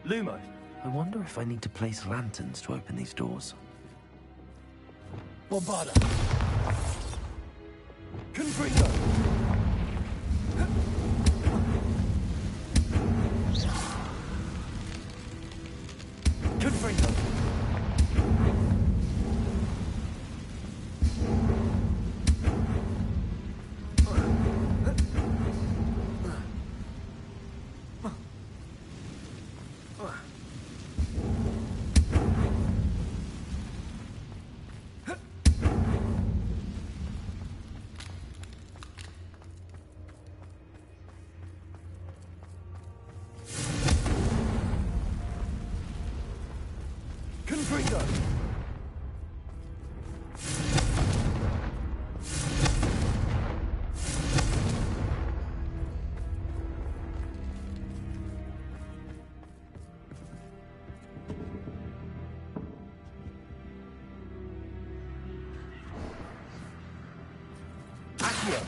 Lumos. I wonder if I need to place lanterns to open these doors. Bombarda. Confringo. Confringo. Confringo. Accio.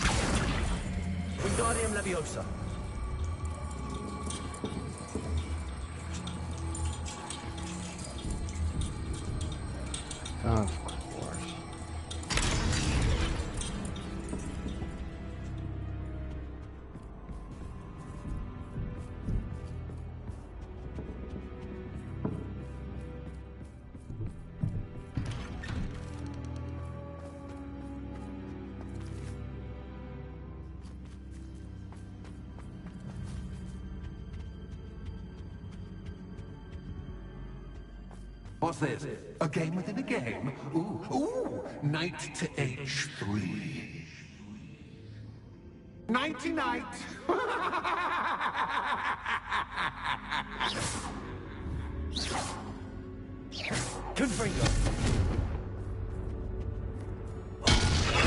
Wingardium Leviosa. Of course. What's this? A game within a game? Ooh, knight to h3. Nighty-night! Confringo!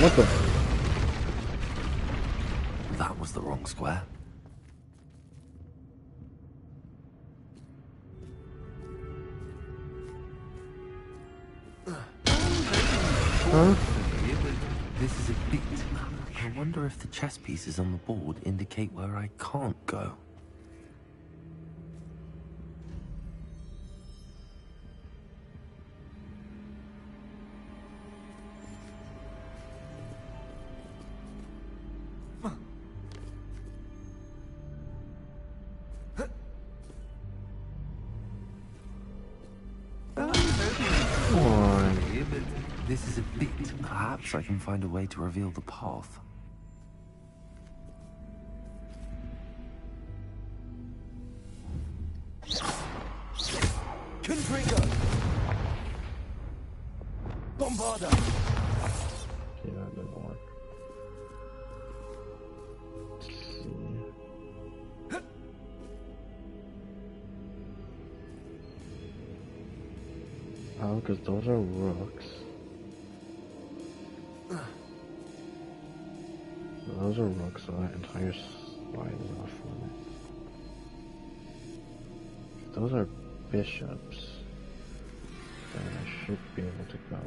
What the? That was the wrong square. Huh? This is a bit. I wonder if the chess pieces on the board indicate where I can't go. This is a bit. Perhaps I can find a way to reveal the path. Confringo! Bombarda! Okay, that didn't work. Let's see. Oh, because those are rooks. Those are rooks, so that entire slide is off limits. If those are bishops, then I should be able to go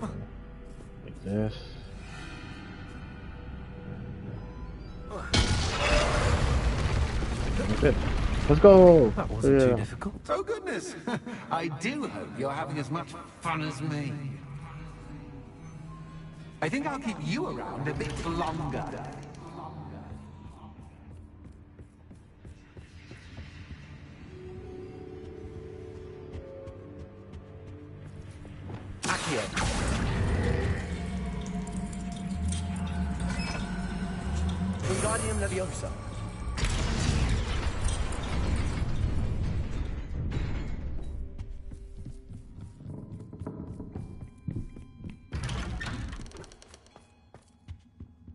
like this. That's it. Let's go! That wasn't too difficult. Oh goodness! I do hope you're having as much fun as me. I think I'll keep you around a bit longer. Accio. Wingardium Leviosa.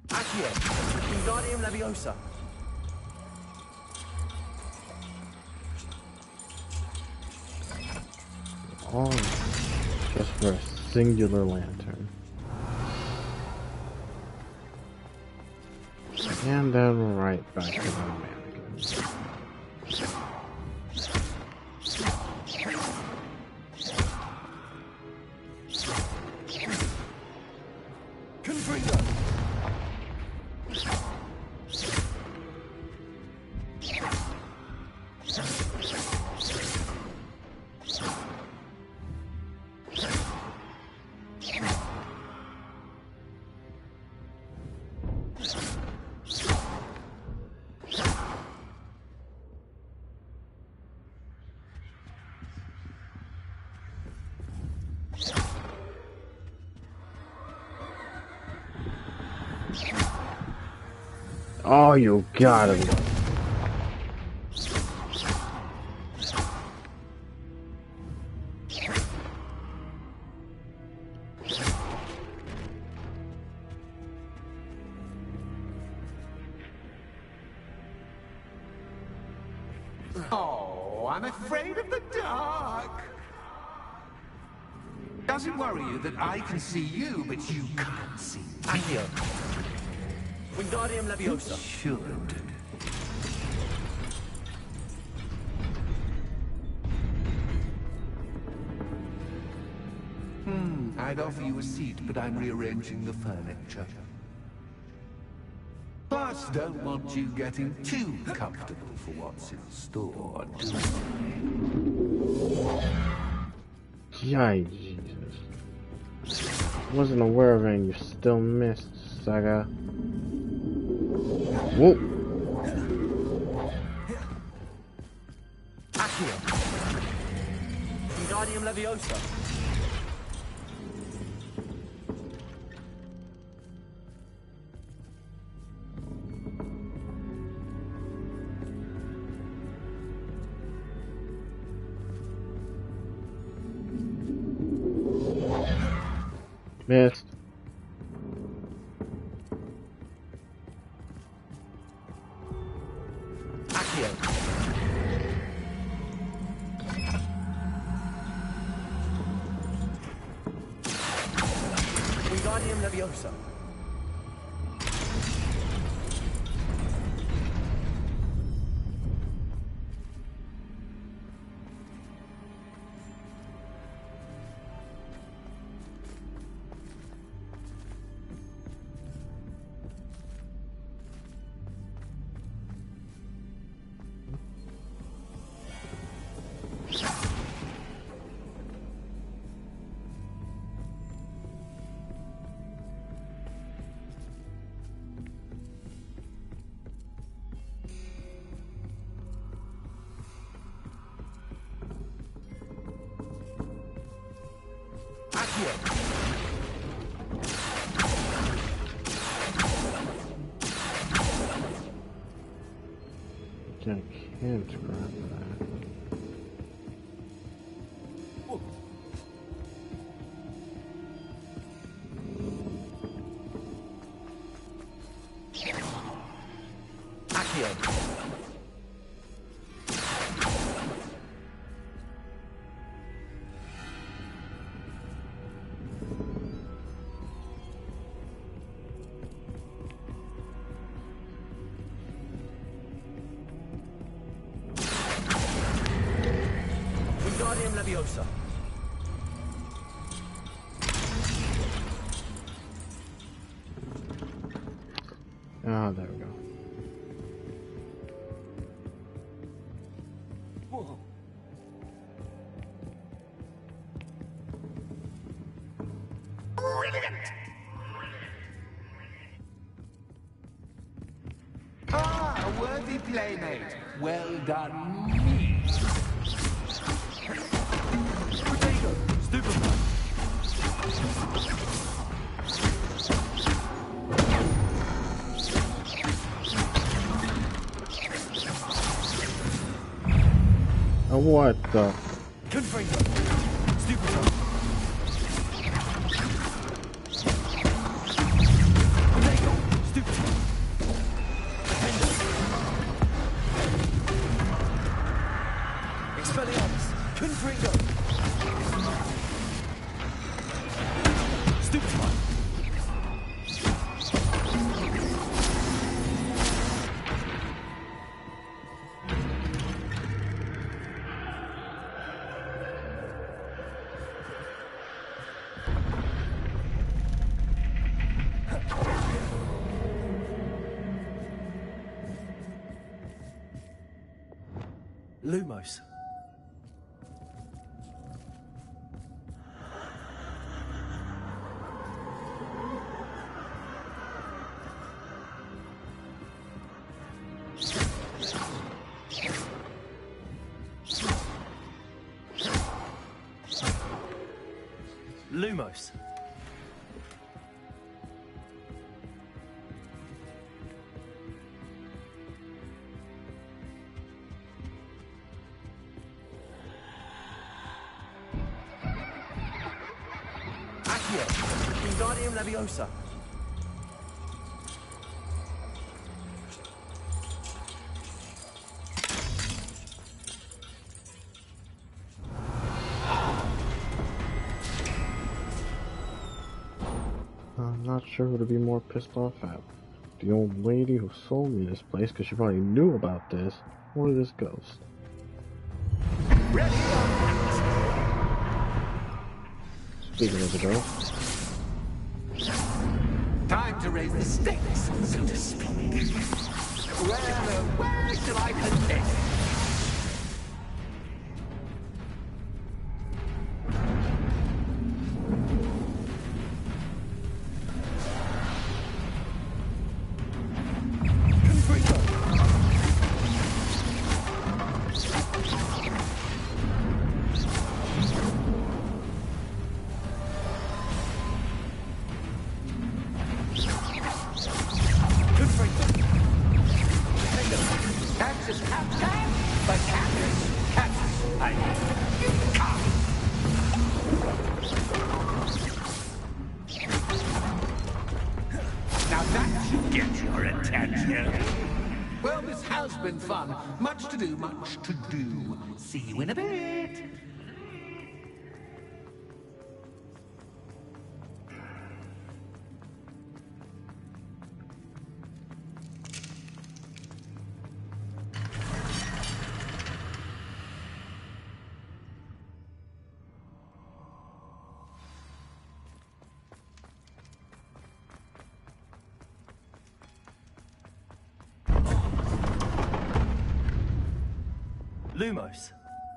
Accio. Wingardium Leviosa. Oh, just for a singular lantern. And then right back to the mannequins. Confringo. Oh, you gotta be. Oh, I'm afraid of the dark. Does it worry you that I can see you, but you can't see me? Accio. Wingardium Leviosa. Should. I'd offer you a seat, but I'm rearranging the furniture. Plus, don't want you getting too comfortable for what's in store, do I? Yay, Jesus. Wasn't aware of it and you still missed, Saga. Whoa! Accio. Wingardium Leviosa. Missed. Accio. Wingardium Leviosa. I can't grab that. Wingardium Leviosa. Ah, there we go. Whoa. Brilliant. Ah, a worthy playmate. Well done, me. Oh, what the? Lumos. Lumos. Accio. Wingardium Leviosa. I'm not sure who to be more pissed off at. The old lady who sold me this place, because she probably knew about this, or this ghost. Speaking of the ghost. Time to raise the stakes, so to speak. Where shall I begin? Axis half time. been fun. Much to do, much to do. See you in a bit. Lumos.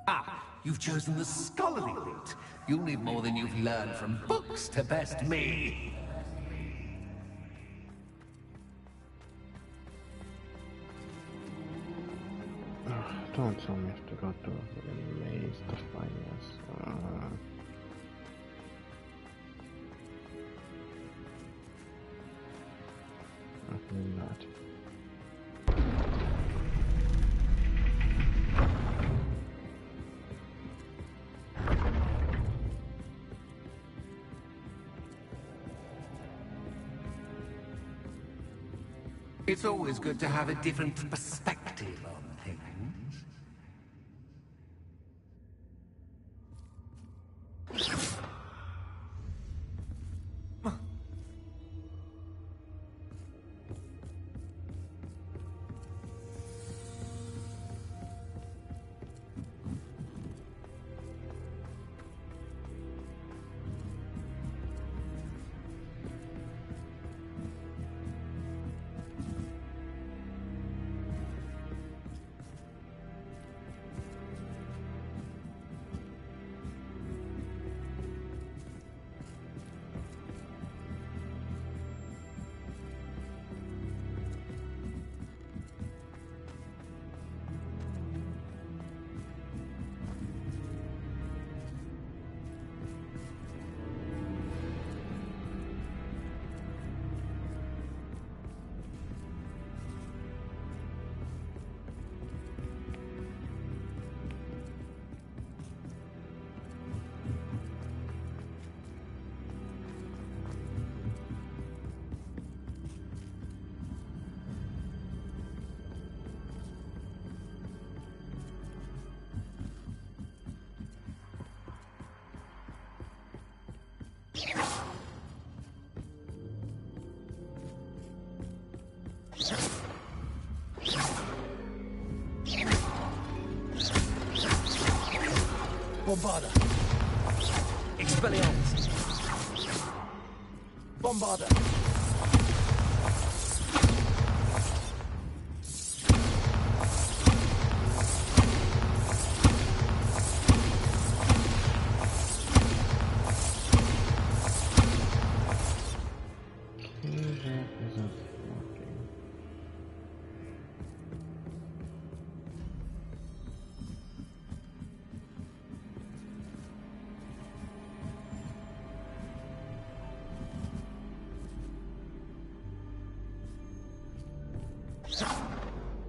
Ah, you've chosen the scholarly route. You'll need more than you've learned from books to best me. Don't tell me I have to go through a maze to find this. Definitely not. It's always good to have a different perspective on things. Bombarda. Expelliarmus. Bombarda.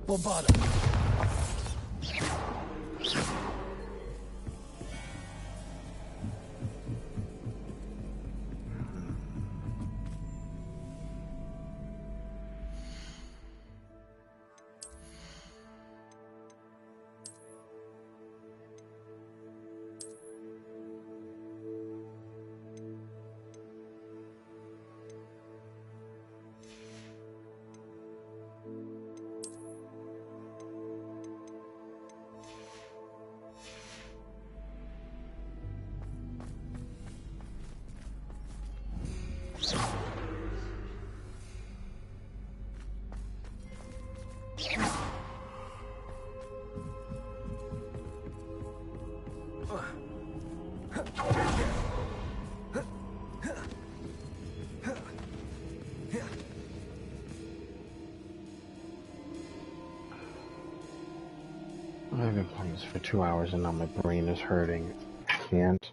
Bombarda. I've been playing this for 2 hours and now my brain is hurting. I can't.